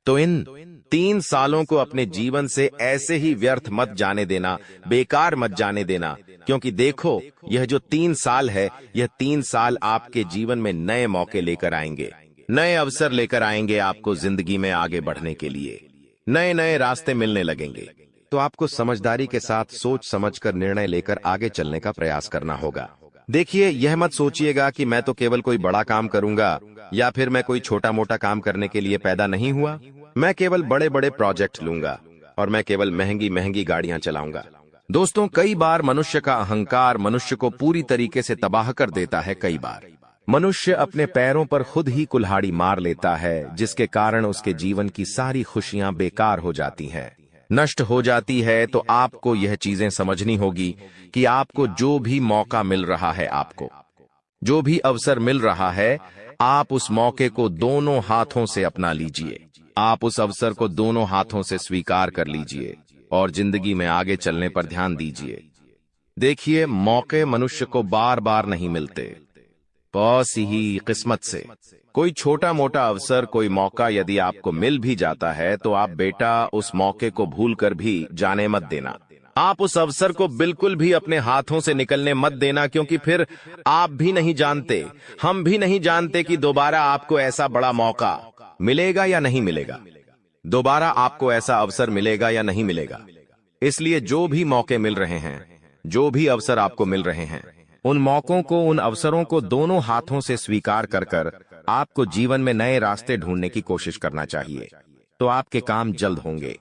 तो इन 3 सालों को अपने जीवन से ऐसे ही व्यर्थ मत जाने देना, बेकार मत जाने देना, क्योंकि देखो, यह जो 3 साल है, यह 3 साल आपके जीवन में नए मौके लेकर आएंगे, नए अवसर लेकर आएंगे आपको जिंदगी में आगे बढ़ने के लिए। नए नए रास्ते मिलने लगेंगे। तो आपको समझदारी के साथ सोच समझकर निर्णय लेकर आगे चलने का प्रयास करना होगा। देखिए, यह मत सोचिएगा कि मैं तो केवल कोई बड़ा काम करूंगा या फिर मैं कोई छोटा मोटा काम करने के लिए पैदा नहीं हुआ। मैं केवल बड़े बड़े प्रोजेक्ट लूंगा और मैं केवल महंगी महंगी गाड़ियां चलाऊंगा। दोस्तों, कई बार मनुष्य का अहंकार मनुष्य को पूरी तरीके से तबाह कर देता है। कई बार मनुष्य अपने पैरों पर खुद ही कुल्हाड़ी मार लेता है, जिसके कारण उसके जीवन की सारी खुशियां बेकार हो जाती हैं, नष्ट हो जाती है। तो आपको यह चीजें समझनी होगी कि आपको जो भी मौका मिल रहा है, आपको जो भी अवसर मिल रहा है, आप उस मौके को दोनों हाथों से अपना लीजिए। आप उस अवसर को दोनों हाथों से स्वीकार कर लीजिए और जिंदगी में आगे चलने पर ध्यान दीजिए। देखिए, मौके मनुष्य को बार बार नहीं मिलते, बस ही किस्मत से। कोई छोटा मोटा अवसर, कोई मौका यदि आपको मिल भी जाता है तो आप बेटा उस मौके को भूलकर भी जाने मत देना। आप उस अवसर को बिल्कुल भी अपने हाथों से निकलने मत देना, क्योंकि फिर आप भी नहीं जानते, हम भी नहीं जानते कि दोबारा आपको ऐसा बड़ा मौका मिलेगा या नहीं मिलेगा, दोबारा आपको ऐसा अवसर मिलेगा या नहीं मिलेगा। इसलिए जो भी मौके मिल रहे हैं, जो भी अवसर आपको मिल रहे हैं, उन मौकों को, उन अवसरों को दोनों हाथों से स्वीकार कर कर आपको जीवन में नए रास्ते ढूंढने की कोशिश करना चाहिए, तो आपके काम जल्द होंगे।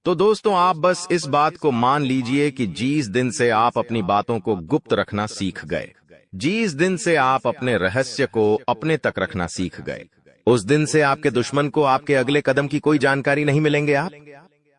तो दोस्तों, आप बस इस बात को मान लीजिए कि जिस दिन से आप अपनी बातों को गुप्त रखना सीख गए, जिस दिन से आप अपने रहस्य को अपने तक रखना सीख गए, उस दिन से आपके दुश्मन को आपके अगले कदम की कोई जानकारी नहीं मिलेंगे।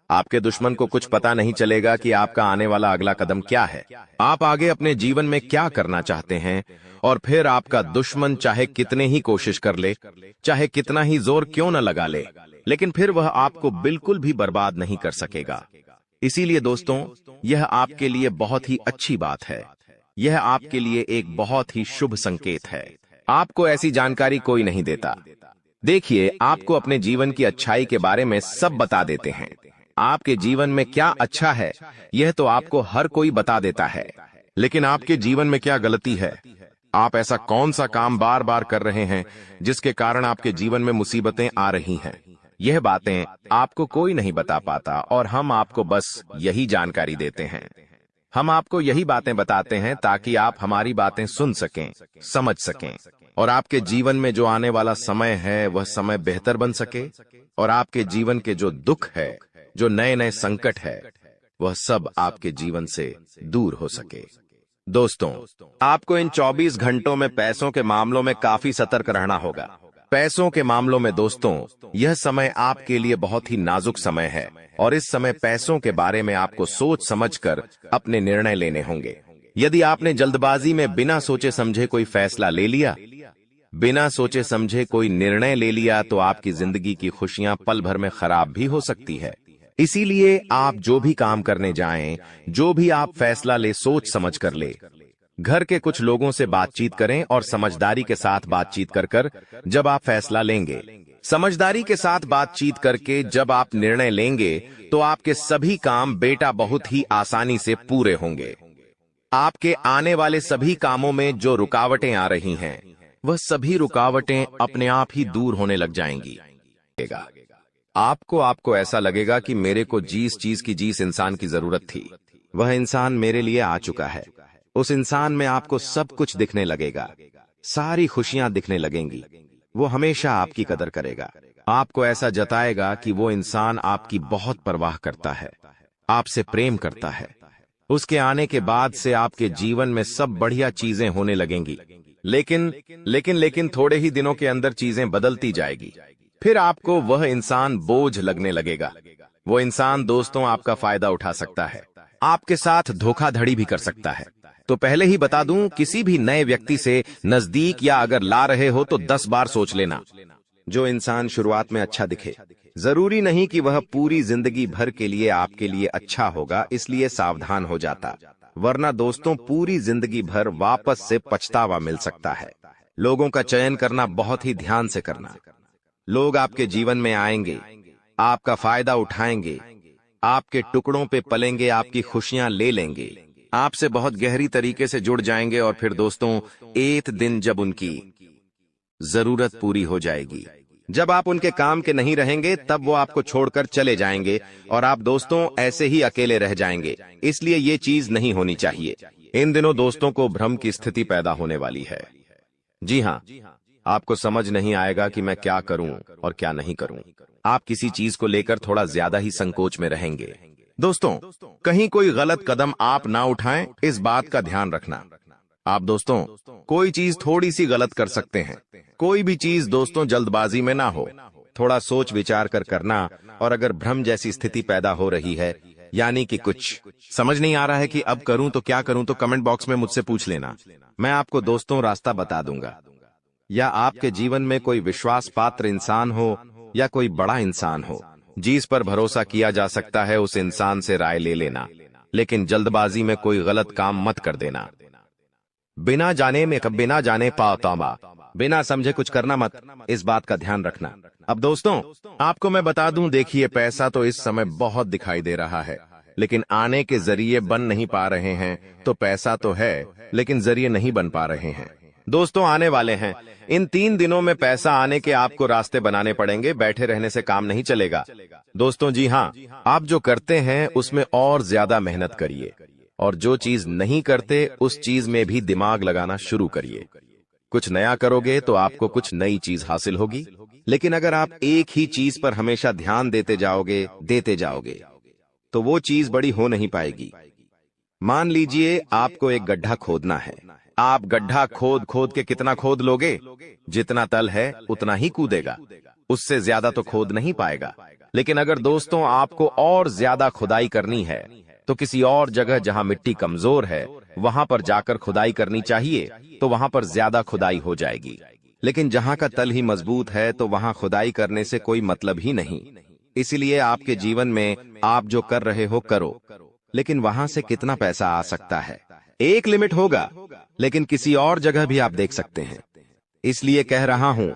आपके दुश्मन को कुछ पता नहीं चलेगा कि आपका आने वाला अगला कदम क्या है, आप आगे अपने जीवन में क्या करना चाहते हैं। और फिर आपका दुश्मन चाहे कितने ही कोशिश कर ले, चाहे कितना ही जोर क्यों न लगा ले, लेकिन फिर वह आपको बिल्कुल भी बर्बाद नहीं कर सकेगा। इसीलिए दोस्तों, यह आपके लिए बहुत ही अच्छी बात है, यह आपके लिए एक बहुत ही शुभ संकेत है। आपको ऐसी जानकारी कोई नहीं देता। देखिए, आपको अपने जीवन की अच्छाई के बारे में सब बता देते हैं। आपके जीवन में क्या अच्छा है, यह तो आपको हर कोई बता देता है, लेकिन आपके जीवन में क्या गलती है, आप ऐसा कौन सा काम बार बार कर रहे हैं जिसके कारण आपके जीवन में मुसीबतें आ रही हैं, यह बातें आपको कोई नहीं बता पाता और हम आपको बस यही जानकारी देते हैं। हम आपको यही बातें बताते हैं ताकि आप हमारी बातें सुन सकें, समझ सकें, और आपके जीवन में जो आने वाला समय है वह समय बेहतर बन सके, और आपके जीवन के जो दुख है, जो नए नए संकट है, वह सब आपके जीवन से दूर हो सके। दोस्तों, आपको इन 24 घंटों में पैसों के मामलों में काफी सतर्क रहना होगा। पैसों के मामलों में दोस्तों, यह समय आपके लिए बहुत ही नाजुक समय है, और इस समय पैसों के बारे में आपको सोच समझकर अपने निर्णय लेने होंगे। यदि आपने जल्दबाजी में बिना सोचे समझे कोई फैसला ले लिया, बिना सोचे समझे कोई निर्णय ले लिया, तो आपकी जिंदगी की खुशियां पल भर में खराब भी हो सकती है। इसीलिए आप जो भी काम करने जाएं, जो भी आप फैसला ले, सोच समझ कर ले। घर के कुछ लोगों से बातचीत करें और समझदारी के साथ बातचीत कर कर जब आप फैसला लेंगे, समझदारी के साथ बातचीत करके जब आप निर्णय लेंगे, तो आपके सभी काम बेटा बहुत ही आसानी से पूरे होंगे। आपके आने वाले सभी कामों में जो रुकावटें आ रही हैं, वह सभी रुकावटें अपने आप ही दूर होने लग जाएंगी। आपको ऐसा लगेगा कि मेरे को जिस इंसान की जरूरत थी, वह इंसान मेरे लिए आ चुका है। उस इंसान में आपको सब कुछ दिखने लगेगा, सारी खुशियां दिखने लगेंगी। वो हमेशा आपकी कदर करेगा, आपको ऐसा जताएगा कि वो इंसान आपकी बहुत परवाह करता है, आपसे प्रेम करता है। उसके आने के बाद से आपके जीवन में सब बढ़िया चीजें होने लगेंगी, लेकिन थोड़े ही दिनों के अंदर चीजें बदलती जाएगी। फिर आपको वह इंसान बोझ लगने लगेगा। वो इंसान दोस्तों आपका फायदा उठा सकता है, आपके साथ धोखाधड़ी भी कर सकता है। तो पहले ही बता दूं, किसी भी नए व्यक्ति से नजदीक या अगर ला रहे हो तो 10 बार सोच लेना। जो इंसान शुरुआत में अच्छा दिखे, जरूरी नहीं कि वह पूरी जिंदगी भर के लिए आपके लिए अच्छा होगा, इसलिए सावधान हो जाता, वरना दोस्तों पूरी जिंदगी भर वापस से पछतावा मिल सकता है। लोगों का चयन करना बहुत ही ध्यान से करना। लोग आपके जीवन में आएंगे, आपका फायदा उठाएंगे, आपके टुकड़ों पे पलेंगे, आपकी खुशियां ले लेंगे, आपसे बहुत गहरी तरीके से जुड़ जाएंगे, और फिर दोस्तों एक दिन जब उनकी जरूरत पूरी हो जाएगी, जब आप उनके काम के नहीं रहेंगे, तब वो आपको छोड़कर चले जाएंगे और आप दोस्तों ऐसे ही अकेले रह जाएंगे। इसलिए ये चीज नहीं होनी चाहिए। इन दिनों दोस्तों को भ्रम की स्थिति पैदा होने वाली है। जी हाँ, आपको समझ नहीं आएगा कि मैं क्या करूं और क्या नहीं करूं। आप किसी चीज को लेकर थोड़ा ज्यादा ही संकोच में रहेंगे। दोस्तों, कहीं कोई गलत कदम आप ना उठाएं, इस बात का ध्यान रखना। आप दोस्तों कोई चीज थोड़ी सी गलत कर सकते हैं। कोई भी चीज दोस्तों जल्दबाजी में ना हो, थोड़ा सोच विचार कर करना। और अगर भ्रम जैसी स्थिति पैदा हो रही है, यानी कि कुछ समझ नहीं आ रहा है कि अब करूं तो क्या करूं, तो कमेंट बॉक्स में मुझसे पूछ लेना, मैं आपको दोस्तों रास्ता बता दूंगा। या आपके जीवन में कोई विश्वास पात्र इंसान हो या कोई बड़ा इंसान हो जिस पर भरोसा किया जा सकता है, उस इंसान से राय ले लेना, लेकिन जल्दबाजी में कोई गलत काम मत कर देना। बिना जाने पातामा, बिना समझे कुछ करना मत, इस बात का ध्यान रखना। अब दोस्तों आपको मैं बता दूं, देखिए पैसा तो इस समय बहुत दिखाई दे रहा है, लेकिन आने के जरिए बन नहीं पा रहे हैं, तो पैसा तो है लेकिन जरिए नहीं बन पा रहे हैं। दोस्तों आने वाले हैं, इन 3 दिनों में पैसा आने के आपको रास्ते बनाने पड़ेंगे, बैठे रहने से काम नहीं चलेगा। दोस्तों जी हाँ, आप जो करते हैं उसमें और ज्यादा मेहनत करिए, और जो चीज नहीं करते उस चीज में भी दिमाग लगाना शुरू करिए। कुछ नया करोगे तो आपको कुछ नई चीज हासिल होगी, लेकिन अगर आप एक ही चीज पर हमेशा ध्यान देते जाओगे तो वो चीज बड़ी हो नहीं पाएगी। मान लीजिए आपको एक गड्ढा खोदना है, आप गड्ढा खोद खोद के कितना खोद लोगे? जितना तल है उतना ही कूदेगा, उससे ज्यादा तो खोद नहीं पाएगा। लेकिन अगर दोस्तों आपको और ज्यादा खुदाई करनी है तो किसी और जगह जहां मिट्टी कमजोर है वहां पर जाकर खुदाई करनी चाहिए, तो वहां पर ज्यादा खुदाई हो जाएगी। लेकिन जहां का तल ही मजबूत है तो वहां खुदाई करने से कोई मतलब ही नहीं। इसलिए आपके जीवन में आप जो कर रहे हो करो, लेकिन वहां से कितना पैसा आ सकता है एक लिमिट होगा, लेकिन किसी और जगह भी आप देख सकते हैं। इसलिए कह रहा हूं,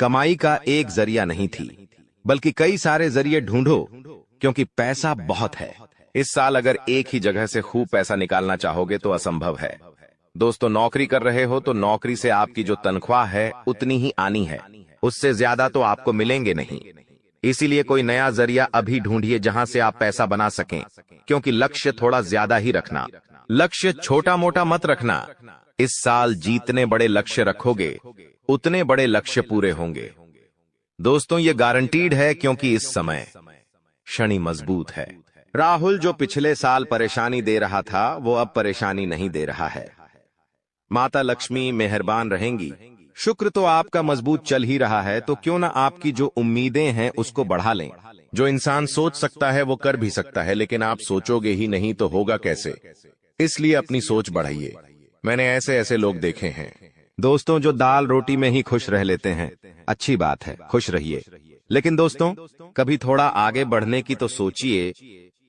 कमाई का एक जरिया नहीं थी, बल्कि कई सारे जरिए ढूंढो, क्योंकि पैसा बहुत है। इस साल अगर एक ही जगह से खूब पैसा निकालना चाहोगे तो असंभव है। दोस्तों नौकरी कर रहे हो तो नौकरी से आपकी जो तनख्वाह है उतनी ही आनी है, उससे ज्यादा तो आपको मिलेंगे नहीं। इसीलिए कोई नया जरिया अभी ढूंढिए जहां से आप पैसा बना सकें, क्योंकि लक्ष्य थोड़ा ज्यादा ही रखना, लक्ष्य छोटा मोटा मत रखना। इस साल जितने बड़े लक्ष्य रखोगे उतने बड़े लक्ष्य पूरे होंगे। दोस्तों ये गारंटीड है, क्योंकि इस समय शनि मजबूत है। राहुल जो पिछले साल परेशानी दे रहा था वो अब परेशानी नहीं दे रहा है। माता लक्ष्मी मेहरबान रहेंगी। शुक्र तो आपका मजबूत चल ही रहा है, तो क्यों ना आपकी जो उम्मीदें हैं उसको बढ़ा लें। जो इंसान सोच सकता है वो कर भी सकता है, लेकिन आप सोचोगे ही नहीं तो होगा कैसे? इसलिए अपनी सोच बढ़ाइए। मैंने ऐसे ऐसे लोग देखे हैं दोस्तों जो दाल रोटी में ही खुश रह लेते हैं। अच्छी बात है, खुश रहिए, लेकिन दोस्तों कभी थोड़ा आगे बढ़ने की तो सोचिए।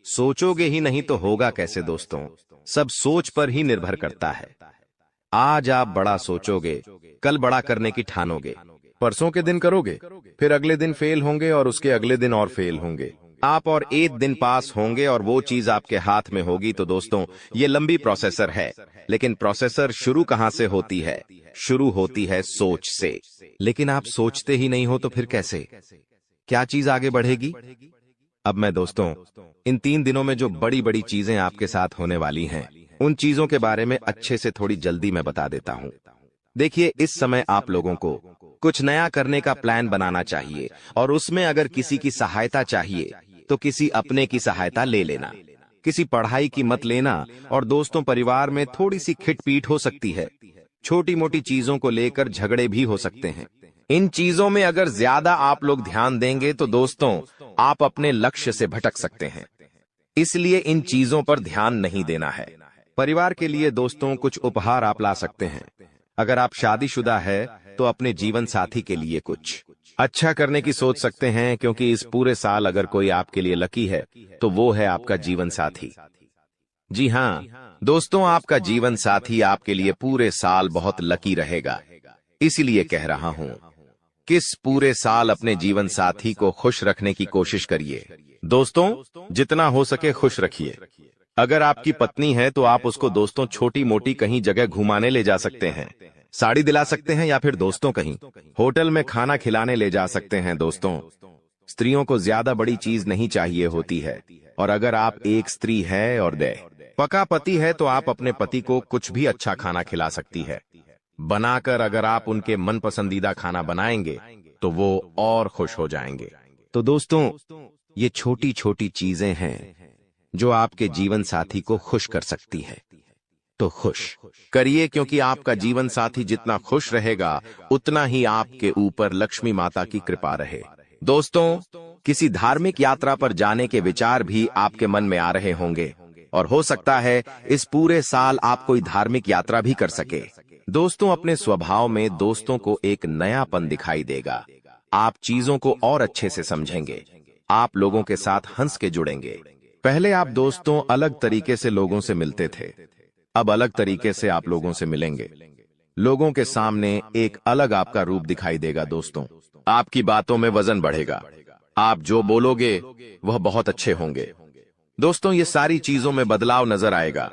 सोचोगे ही नहीं तो होगा कैसे? दोस्तों सब सोच पर ही निर्भर करता है। आज आप बड़ा सोचोगे, कल बड़ा करने की ठानोगे, परसों के दिन करोगे, फिर अगले दिन फेल होंगे और उसके अगले दिन और फेल होंगे। आप और एक दिन पास होंगे और वो चीज आपके हाथ में होगी। तो दोस्तों ये लंबी प्रोसेसर है, लेकिन प्रोसेसर शुरू कहां से होती है? शुरू होती है सोच से। लेकिन आप सोचते ही नहीं हो तो फिर कैसे, क्या चीज आगे बढ़ेगी? अब मैं दोस्तों इन 3 दिनों में जो बड़ी बड़ी चीजें आपके साथ होने वाली हैं, उन चीजों के बारे में अच्छे से थोड़ी जल्दी मैं बता देता हूं। देखिए इस समय आप लोगों को कुछ नया करने का प्लान बनाना चाहिए, और उसमें अगर किसी की सहायता चाहिए तो किसी अपने की सहायता ले लेना, किसी पढ़ाई की मत लेना। और दोस्तों परिवार में थोड़ी सी खिटपीट हो सकती है, छोटी मोटी चीजों को लेकर झगड़े भी हो सकते हैं। इन चीजों में अगर ज्यादा आप लोग ध्यान देंगे तो दोस्तों आप अपने लक्ष्य से भटक सकते हैं। इसलिए इन चीजों पर ध्यान नहीं देना है। परिवार के लिए दोस्तों कुछ उपहार आप ला सकते हैं। अगर आप शादीशुदा है तो अपने जीवन साथी के लिए कुछ अच्छा करने की सोच सकते हैं, क्योंकि इस पूरे साल अगर कोई आपके लिए लकी है तो वो है आपका जीवन साथी। जी हाँ दोस्तों, आपका जीवन साथी आपके लिए पूरे साल बहुत लकी रहेगा। इसीलिए कह रहा हूं कि इस पूरे साल अपने जीवन साथी को खुश रखने की कोशिश करिए। दोस्तों जितना हो सके खुश रखिए। अगर आपकी पत्नी है तो आप उसको दोस्तों छोटी मोटी कहीं जगह घुमाने ले जा सकते हैं, साड़ी दिला सकते हैं, या फिर दोस्तों कहीं होटल में खाना खिलाने ले जा सकते हैं। दोस्तों स्त्रियों को ज्यादा बड़ी चीज नहीं चाहिए होती है, और अगर आप एक स्त्री है और पका पति है तो आप अपने पति को कुछ भी अच्छा खाना खिला सकती है बनाकर। अगर आप उनके मन पसंदीदा खाना बनाएंगे तो वो और खुश हो जाएंगे। तो दोस्तों ये छोटी छोटी चीजें हैं जो आपके जीवन साथी को खुश कर सकती है, तो खुश करिए, क्योंकि आपका जीवन साथी जितना खुश रहेगा उतना ही आपके ऊपर लक्ष्मी माता की कृपा रहे। दोस्तों किसी धार्मिक यात्रा पर जाने के विचार भी आपके मन में आ रहे होंगे, और हो सकता है इस पूरे साल आप कोई धार्मिक यात्रा भी कर सके। दोस्तों अपने स्वभाव में दोस्तों को एक नयापन दिखाई देगा। आप चीजों को और अच्छे से समझेंगे, आप लोगों के साथ हंस के जुड़ेंगे। पहले आप दोस्तों अलग तरीके से लोगों से मिलते थे, अब अलग तरीके से आप लोगों से मिलेंगे। लोगों के सामने एक अलग आपका रूप दिखाई देगा। दोस्तों आपकी बातों में वजन बढ़ेगा, आप जो बोलोगे वह बहुत अच्छे होंगे। दोस्तों ये सारी चीजों में बदलाव नजर आएगा।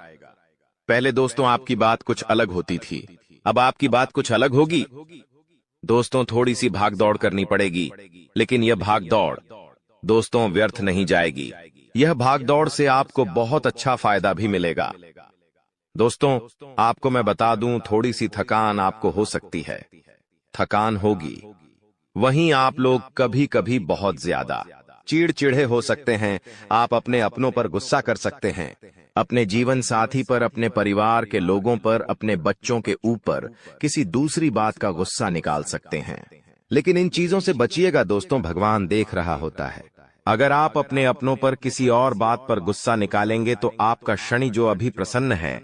पहले दोस्तों आपकी बात कुछ अलग होती थी, अब आपकी बात कुछ अलग होगी। दोस्तों थोड़ी सी भाग दौड़ करनी पड़ेगी, लेकिन यह भाग दौड़ दोस्तों व्यर्थ नहीं जाएगी। यह भाग दौड़ से आपको बहुत अच्छा फायदा भी मिलेगा। दोस्तों आपको मैं बता दूं, थोड़ी सी थकान आपको हो सकती है, थकान होगी। वहीं आप लोग कभी कभी बहुत ज्यादा चिड़चिड़े हो सकते हैं। आप अपने अपनों पर गुस्सा कर सकते हैं, अपने जीवन साथी पर, अपने परिवार के लोगों पर, अपने बच्चों के ऊपर किसी दूसरी बात का गुस्सा निकाल सकते हैं। लेकिन इन चीजों से बचिएगा दोस्तों, भगवान देख रहा होता है। अगर आप अपने अपनों पर किसी और बात पर गुस्सा निकालेंगे तो आपका शनि जो अभी प्रसन्न है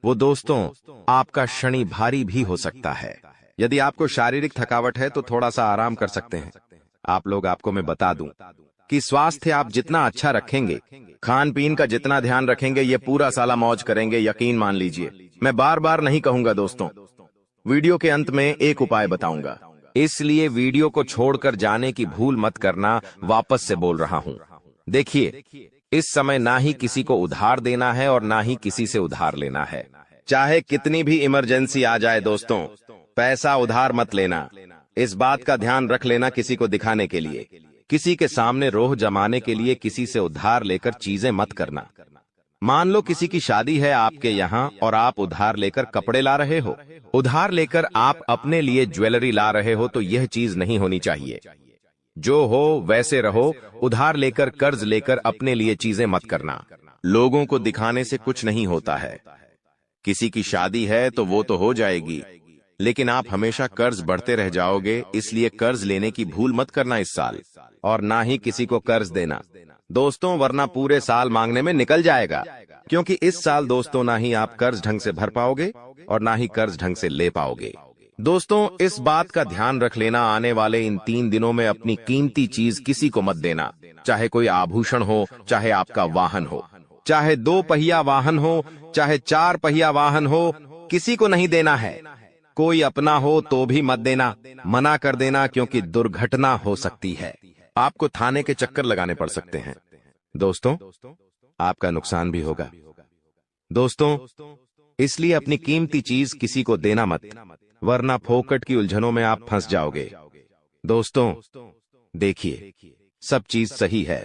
वो दोस्तों आपका शनि भारी भी हो सकता है। यदि आपको शारीरिक थकावट है तो थोड़ा सा आराम कर सकते हैं आप लोग। आपको मैं बता दूं कि स्वास्थ्य आप जितना अच्छा रखेंगे, खान पीन का जितना ध्यान रखेंगे, ये पूरा साला मौज करेंगे, यकीन मान लीजिए। मैं बार बार नहीं कहूंगा दोस्तों, वीडियो के अंत में एक उपाय बताऊंगा, इसलिए वीडियो को छोड़कर जाने की भूल मत करना। वापस से बोल रहा हूं, देखिए इस समय ना ही किसी को उधार देना है और ना ही किसी से उधार लेना है। चाहे कितनी भी इमरजेंसी आ जाए दोस्तों, पैसा उधार मत लेना। इस बात का ध्यान रख लेना, किसी को दिखाने के लिए, किसी के सामने रोह जमाने के लिए किसी से उधार लेकर चीजें मत करना। मान लो किसी की शादी है आपके यहाँ और आप उधार लेकर कपड़े ला रहे हो, उधार लेकर आप अपने लिए ज्वेलरी ला रहे हो, तो यह चीज नहीं होनी चाहिए। जो हो वैसे रहो, उधार लेकर कर्ज लेकर अपने लिए चीजें मत करना। लोगों को दिखाने से कुछ नहीं होता है। किसी की शादी है तो वो तो हो जाएगी, लेकिन आप हमेशा कर्ज बढ़ते रह जाओगे, इसलिए कर्ज लेने की भूल मत करना इस साल, और ना ही किसी को कर्ज देना दोस्तों, वरना पूरे साल मांगने में निकल जाएगा। क्योंकि इस साल दोस्तों ना ही आप कर्ज ढंग से भर पाओगे और ना ही कर्ज ढंग से ले पाओगे। दोस्तों इस बात का ध्यान रख लेना, आने वाले इन 3 दिनों में अपनी कीमती चीज किसी को मत देना। चाहे कोई आभूषण हो, चाहे आपका वाहन हो, चाहे 2 पहिया वाहन हो, चाहे 4 पहिया वाहन हो, किसी को नहीं देना है। कोई अपना हो तो भी मत देना, मना कर देना, क्योंकि दुर्घटना हो सकती है। आपको थाने के चक्कर लगाने पड़ सकते हैं दोस्तों, आपका नुकसान भी होगा। दोस्तों इसलिए अपनी कीमती चीज किसी को देना मत, वरना फोकट की उलझनों में आप फंस जाओगे। दोस्तों देखिए सब चीज सही है,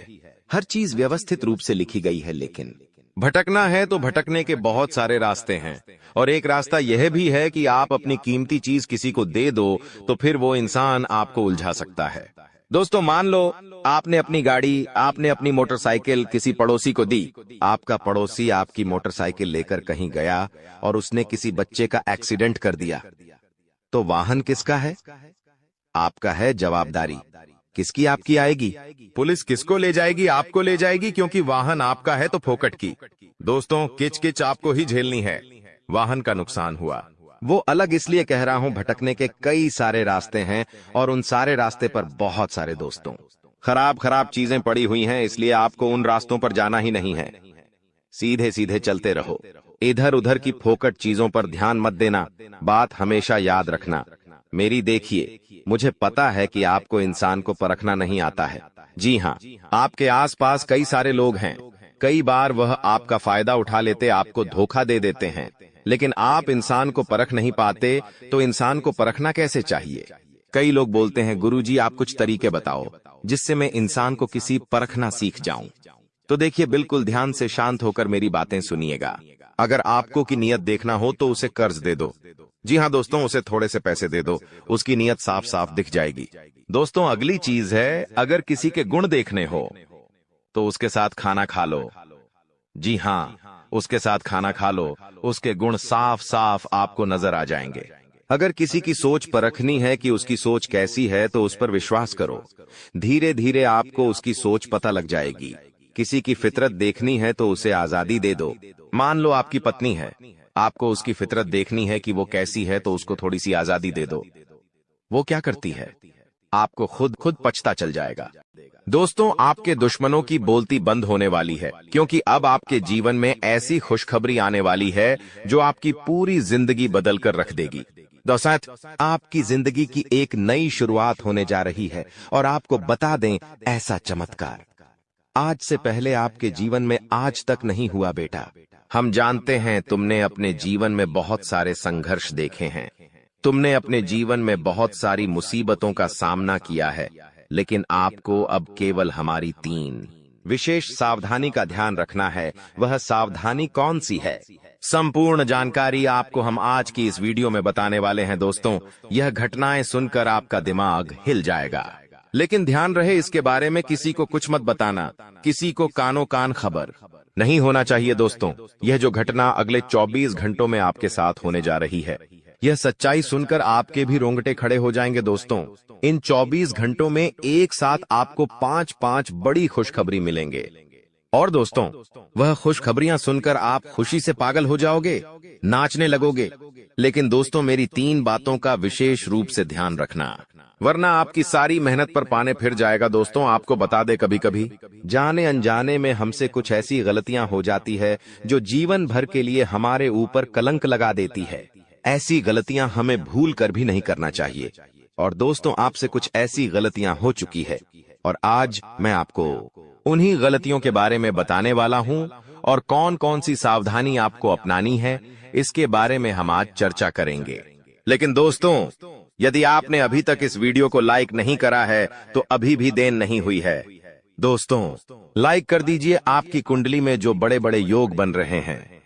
हर चीज व्यवस्थित रूप से लिखी गई है, लेकिन भटकना है तो भटकने के बहुत सारे रास्ते हैं। और एक रास्ता यह भी है कि आप अपनी कीमती चीज किसी को दे दो तो फिर वो इंसान आपको उलझा सकता है। दोस्तों मान लो आपने अपनी गाड़ी, आपने अपनी मोटरसाइकिल किसी पड़ोसी को दी। आपका पड़ोसी आपकी मोटरसाइकिल लेकर कहीं गया और उसने किसी बच्चे का एक्सीडेंट कर दिया, तो वाहन किसका है? आपका है। जवाबदारी किसकी आपकी आएगी? पुलिस किसको ले जाएगी? आपको ले जाएगी, क्योंकि वाहन आपका है तो फोकट की। दोस्तों किच किच आपको ही झेलनी है। वाहन का नुकसान हुआ, वो अलग इसलिए कह रहा हूं, भटकने के कई सारे रास्ते हैं और उन सारे रास्ते पर बहुत सारे दोस्तों खराब खराब चीजें पड़ी हुई हैं, इसलिए आपको उन रास्तों पर जाना ही नहीं है। सीधे सीधे चलते रहो, इधर उधर की फोकट चीजों पर ध्यान मत देना। बात हमेशा याद रखना मेरी। देखिए मुझे पता है कि आपको इंसान को परखना नहीं आता है। जी हाँ, आपके आसपास कई सारे लोग हैं, कई बार वह आपका फायदा उठा लेते, आपको धोखा दे देते हैं, लेकिन आप इंसान को परख नहीं पाते। तो इंसान को परखना कैसे चाहिए? कई लोग बोलते हैं गुरुजी आप कुछ तरीके बताओ जिससे मैं इंसान को किसी परखना सीख जाऊं। तो देखिए बिल्कुल ध्यान से शांत होकर मेरी बातें सुनिएगा। अगर आपको की नियत देखना हो तो उसे कर्ज दे दो। जी हाँ दोस्तों, उसे थोड़े से पैसे दे दो, उसकी नियत साफ साफ दिख जाएगी। दोस्तों अगली चीज है, अगर किसी के गुण देखने हो तो उसके साथ खाना खा लो। जी हाँ, उसके साथ खाना खा लो, उसके गुण साफ साफ आपको नजर आ जाएंगे। अगर किसी की सोच परखनी है कि उसकी सोच कैसी है तो उस पर विश्वास करो, धीरे धीरे आपको उसकी सोच पता लग जाएगी। किसी की फितरत देखनी है तो उसे आजादी दे दो। मान लो आपकी पत्नी है, आपको उसकी फितरत देखनी है कि वो कैसी है, तो उसको थोड़ी सी आजादी दे दो। वो क्या करती है आपको खुद पछता चल जाएगा। दोस्तों आपके दुश्मनों की बोलती बंद होने वाली है, क्योंकि अब आपके जीवन में ऐसी खुशखबरी आने वाली है जो आपकी पूरी जिंदगी बदल कर रख देगी। दोस्तों आपकी जिंदगी की एक नई शुरुआत होने जा रही है, और आपको बता दें ऐसा चमत्कार आज से पहले आपके जीवन में आज तक नहीं हुआ बेटा। हम जानते हैं तुमने अपने जीवन में बहुत सारे संघर्ष देखे हैं, तुमने अपने जीवन में बहुत सारी मुसीबतों का सामना किया है, लेकिन आपको अब केवल हमारी 3 विशेष सावधानी का ध्यान रखना है। वह सावधानी कौन सी है? संपूर्ण जानकारी आपको हम आज की इस वीडियो में बताने वाले हैं दोस्तों। यह घटनाएं सुनकर आपका दिमाग हिल जाएगा, लेकिन ध्यान रहे इसके बारे में किसी को कुछ मत बताना, किसी को कानो कान खबर नहीं होना चाहिए दोस्तों। यह जो घटना अगले 24 घंटों में आपके साथ होने जा रही है, यह सच्चाई सुनकर आपके भी रोंगटे खड़े हो जाएंगे दोस्तों। इन 24 घंटों में एक साथ आपको 5 बड़ी खुशखबरी मिलेंगे, और दोस्तों वह खुशखबरियां सुनकर आप खुशी से पागल हो जाओगे, नाचने लगोगे। लेकिन दोस्तों मेरी 3 बातों का विशेष रूप से ध्यान रखना, वरना आपकी सारी मेहनत पर पानी फिर जाएगा दोस्तों। आपको बता दे, कभी कभी जाने अनजाने में हमसे कुछ ऐसी गलतियां हो जाती है जो जीवन भर के लिए हमारे ऊपर कलंक लगा देती है। ऐसी गलतियां हमें भूल कर भी नहीं करना चाहिए। और दोस्तों आपसे कुछ ऐसी गलतियां हो चुकी है, और आज मैं आपको उन्हीं गलतियों के बारे में बताने वाला हूं, और कौन कौन सी सावधानी आपको अपनानी है इसके बारे में हम आज चर्चा करेंगे। लेकिन दोस्तों यदि आपने अभी तक इस वीडियो को लाइक नहीं करा है तो अभी भी देर नहीं हुई है। दोस्तों लाइक कर दीजिए। आपकी कुंडली में जो बड़े बड़े योग बन रहे हैं,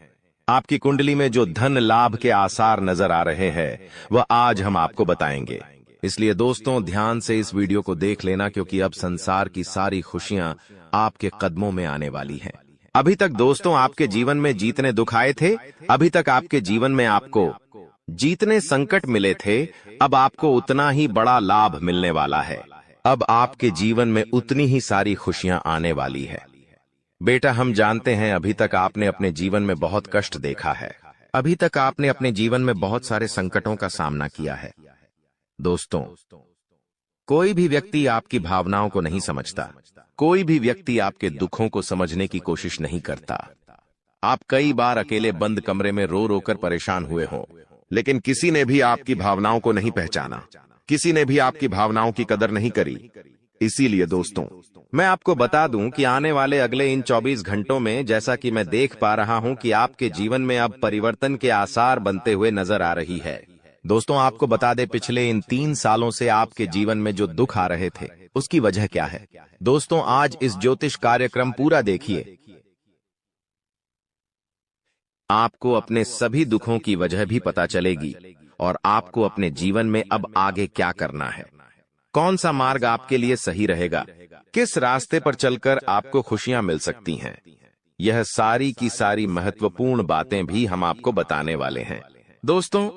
आपकी कुंडली में जो धन लाभ के आसार नजर आ रहे हैं, वह आज हम आपको बताएंगे। इसलिए दोस्तों ध्यान से इस वीडियो को देख लेना, क्योंकि अब संसार की सारी खुशियां आपके कदमों में आने वाली हैं। अभी तक दोस्तों आपके जीवन में जितने दुख आए थे, अभी तक आपके जीवन में आपको जितने संकट मिले थे, अब आपको उतना ही बड़ा लाभ मिलने वाला है। अब आपके जीवन में उतनी ही सारी खुशियां आने वाली है। बेटा हम जानते हैं अभी तक आपने अपने जीवन में बहुत कष्ट देखा है, अभी तक आपने अपने जीवन में बहुत सारे संकटों का सामना किया है। दोस्तों कोई भी व्यक्ति आपकी भावनाओं को नहीं समझता, कोई भी व्यक्ति आपके दुखों को समझने की कोशिश नहीं करता। आप कई बार अकेले बंद कमरे में रो रो कर परेशान हुए हों, लेकिन किसी ने भी आपकी भावनाओं को नहीं पहचाना, किसी ने भी आपकी भावनाओं की कदर नहीं करी। इसीलिए दोस्तों मैं आपको बता दूं कि आने वाले अगले इन 24 घंटों में, जैसा कि मैं देख पा रहा हूं कि आपके जीवन में अब परिवर्तन के आसार बनते हुए नजर आ रही है। दोस्तों आपको बता दे, पिछले इन 3 सालों से आपके जीवन में जो दुख आ रहे थे उसकी वजह क्या है। दोस्तों आज इस ज्योतिष कार्यक्रम पूरा देखिए, आपको अपने सभी दुखों की वजह भी पता चलेगी, और आपको अपने जीवन में अब आगे क्या करना है, कौन सा मार्ग आपके लिए सही रहेगा, किस रास्ते पर चलकर आपको खुशियां मिल सकती हैं। यह सारी की सारी महत्वपूर्ण बातें भी हम आपको बताने वाले हैं। दोस्तों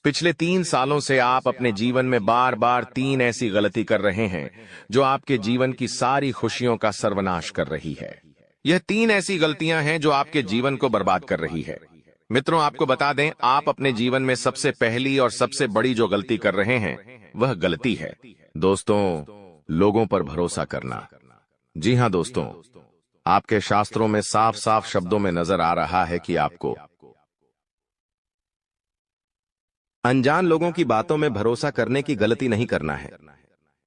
पिछले 3 सालों से आप अपने जीवन में बार बार 3 ऐसी गलती कर रहे हैं जो आपके जीवन की सारी खुशियों का सर्वनाश कर रही है। यह 3 ऐसी गलतियां हैं जो आपके जीवन को बर्बाद कर रही है। मित्रों आपको बता दें, आप अपने जीवन में सबसे पहली और सबसे बड़ी जो गलती कर रहे हैं वह गलती है दोस्तों लोगों पर भरोसा करना। जी हां दोस्तों, आपके शास्त्रों में साफ साफ शब्दों में नजर आ रहा है कि आपको अनजान लोगों की बातों में भरोसा करने की गलती नहीं करना है।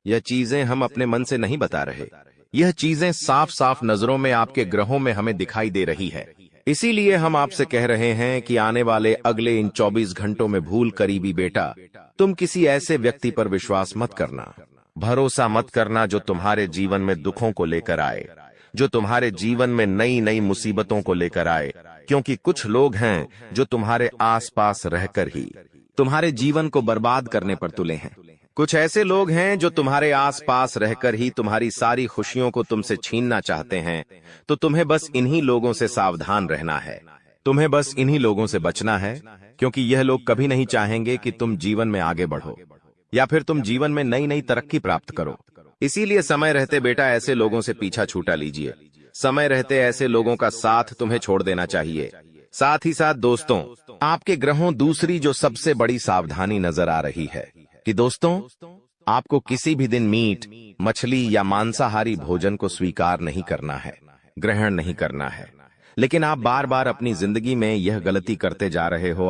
यह चीजें हम अपने मन से नहीं बता रहे, यह चीजें साफ साफ नजरों में आपके ग्रहों में हमें दिखाई दे रही है। इसीलिए हम आपसे कह रहे हैं कि आने वाले अगले इन 24 घंटों में भूल करीबी बेटा तुम किसी ऐसे व्यक्ति पर विश्वास मत करना, भरोसा मत करना जो तुम्हारे जीवन में दुखों को लेकर आए, जो तुम्हारे जीवन में नई नई मुसीबतों को लेकर आए। क्योंकि कुछ लोग हैं जो तुम्हारे आसपास रहकर ही तुम्हारे जीवन को बर्बाद करने पर तुले हैं। कुछ ऐसे लोग हैं जो तुम्हारे आसपास रहकर ही तुम्हारी सारी खुशियों को तुमसे छीनना चाहते हैं। तो तुम्हें बस इन्हीं लोगों से सावधान रहना है, तुम्हें बस इन्हीं लोगों से बचना है, क्योंकि यह लोग कभी नहीं चाहेंगे कि तुम जीवन में आगे बढ़ो या फिर तुम जीवन में नई नई तरक्की प्राप्त करो। इसीलिए समय रहते बेटा ऐसे लोगों से पीछा छूटा लीजिए, समय रहते ऐसे लोगों का साथ तुम्हें छोड़ देना चाहिए। साथ ही साथ दोस्तों आपके ग्रहों दूसरी जो सबसे बड़ी सावधानी नजर आ रही है कि दोस्तों आपको किसी भी दिन मीट, मछली या मांसाहारी भोजन को स्वीकार नहीं करना है, ग्रहण नहीं करना है। लेकिन आप बार बार अपनी जिंदगी में यह गलती करते जा रहे हो।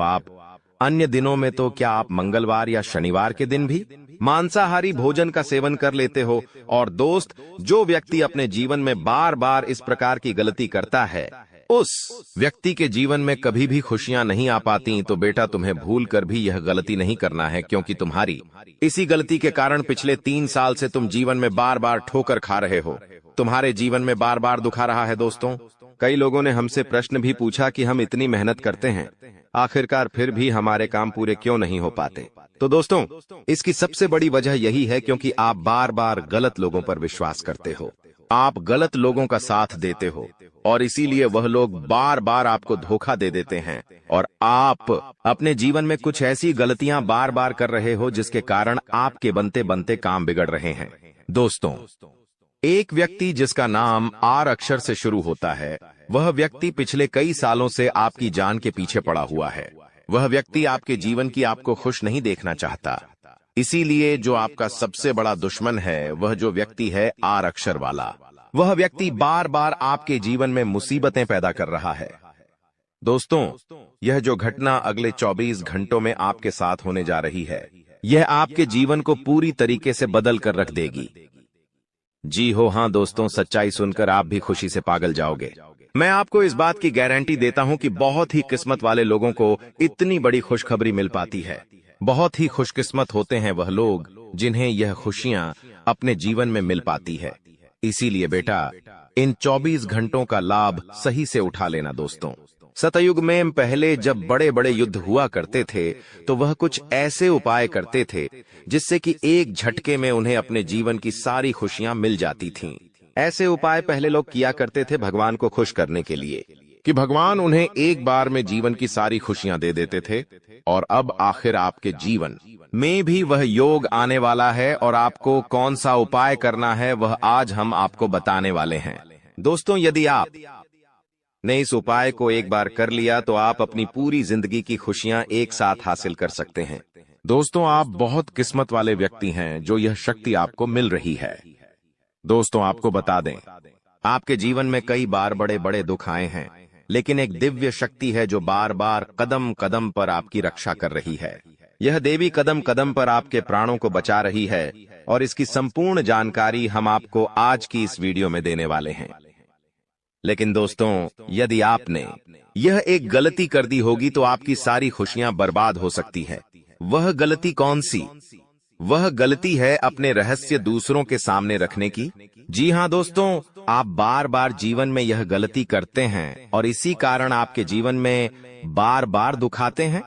अन्य दिनों में तो क्या आप मंगलवार या शनिवार के दिन भी मांसाहारी भोजन का सेवन कर लेते हो? और दोस्त, जो व्यक्ति अपने जीवन में बार बार इस प्रकार की गलती करता है, उस व्यक्ति के जीवन में कभी भी खुशियां नहीं आ पाती। तो बेटा, तुम्हें भूल कर भी यह गलती नहीं करना है, क्योंकि तुम्हारी इसी गलती के कारण पिछले 3 साल से तुम जीवन में बार बार ठोकर खा रहे हो, तुम्हारे जीवन में बार बार दुखा रहा है। दोस्तों, कई लोगों ने हमसे प्रश्न भी पूछा कि हम इतनी मेहनत करते हैं, आखिरकार फिर भी हमारे काम पूरे क्यों नहीं हो पाते। तो दोस्तों, इसकी सबसे बड़ी वजह यही है क्योंकि आप बार बार गलत लोगों पर विश्वास करते हो, आप गलत लोगों का साथ देते हो, और इसीलिए वह लोग बार बार आपको धोखा दे देते हैं, और आप अपने जीवन में कुछ ऐसी गलतियां बार बार कर रहे हो जिसके कारण आपके बनते बनते काम बिगड़ रहे हैं। दोस्तों, एक व्यक्ति जिसका नाम आर अक्षर से शुरू होता है, वह व्यक्ति पिछले कई सालों से आपकी जान के पीछे पड़ा हुआ है। वह व्यक्ति आपके जीवन की आपको खुश नहीं देखना चाहता। इसीलिए जो आपका सबसे बड़ा दुश्मन है, वह जो व्यक्ति है आर अक्षर वाला, वह व्यक्ति बार बार आपके जीवन में मुसीबतें पैदा कर रहा है। दोस्तों, यह जो घटना अगले 24 घंटों में आपके साथ होने जा रही है, यह आपके जीवन को पूरी तरीके से बदल कर रख देगी। जी हो, हाँ दोस्तों, सच्चाई सुनकर आप भी खुशी से पागल जाओगे। मैं आपको इस बात की गारंटी देता हूं कि बहुत ही किस्मत वाले लोगों को इतनी बड़ी खुशखबरी मिल पाती है। बहुत ही खुशकिस्मत होते हैं वह लोग जिन्हें यह खुशियां अपने जीवन में मिल पाती है। इसीलिए बेटा, इन 24 घंटों का लाभ सही से उठा लेना। दोस्तों, सतयुग में पहले जब बड़े बड़े युद्ध हुआ करते थे, तो वह कुछ ऐसे उपाय करते थे जिससे कि एक झटके में उन्हें अपने जीवन की सारी खुशियां मिल जाती थीं। ऐसे उपाय पहले लोग किया करते थे भगवान को खुश करने के लिए, कि भगवान उन्हें एक बार में जीवन की सारी खुशियां दे देते थे। और अब आखिर आपके जीवन में भी वह योग आने वाला है, और आपको कौन सा उपाय करना है वह आज हम आपको बताने वाले हैं। दोस्तों, यदि आप ने इस उपाय को एक बार कर लिया तो आप अपनी पूरी जिंदगी की खुशियां एक साथ हासिल कर सकते हैं। दोस्तों, आप बहुत किस्मत वाले व्यक्ति हैं जो यह शक्ति आपको मिल रही है। दोस्तों, आपको बता दें, आपके जीवन में कई बार बड़े बड़े दुख आए हैं, लेकिन एक दिव्य शक्ति है जो बार बार कदम कदम पर आपकी रक्षा कर रही है। यह देवी कदम कदम पर आपके प्राणों को बचा रही है, और इसकी संपूर्ण जानकारी हम आपको आज की इस वीडियो में देने वाले हैं। लेकिन दोस्तों, यदि आपने यह एक गलती कर दी होगी तो आपकी सारी खुशियां बर्बाद हो सकती है। वह गलती कौन सी? वह गलती है अपने रहस्य दूसरों के सामने रखने की। जी हाँ दोस्तों, आप बार बार जीवन में यह गलती करते हैं और इसी कारण आपके जीवन में बार बार दुख आते हैं।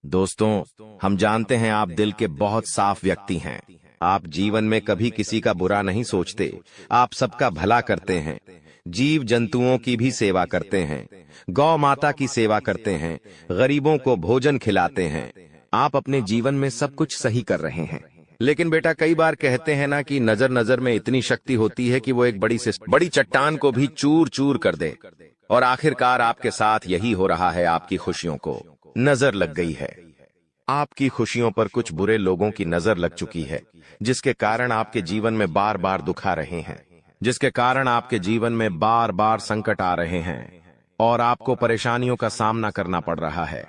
दोस्तों, हम जानते हैं आप दिल के बहुत साफ व्यक्ति हैं। आप जीवन में कभी किसी का बुरा नहीं सोचते, आप सबका भला करते हैं, जीव जंतुओं की भी सेवा करते हैं, गौ माता की सेवा करते हैं, गरीबों को भोजन खिलाते हैं। आप अपने जीवन में सब कुछ सही कर रहे हैं। लेकिन बेटा, कई बार कहते हैं ना कि नजर नजर में इतनी शक्ति होती है कि वो एक बड़ी चट्टान को भी चूर चूर कर दे। और आखिरकार आपके साथ यही हो रहा है। आपकी खुशियों को नजर लग गई है। आपकी खुशियों पर कुछ बुरे लोगों की नजर लग चुकी है, जिसके कारण आपके जीवन में बार बार दुख आ रहे हैं, जिसके कारण आपके जीवन में बार बार संकट आ रहे हैं और आपको परेशानियों का सामना करना पड़ रहा है।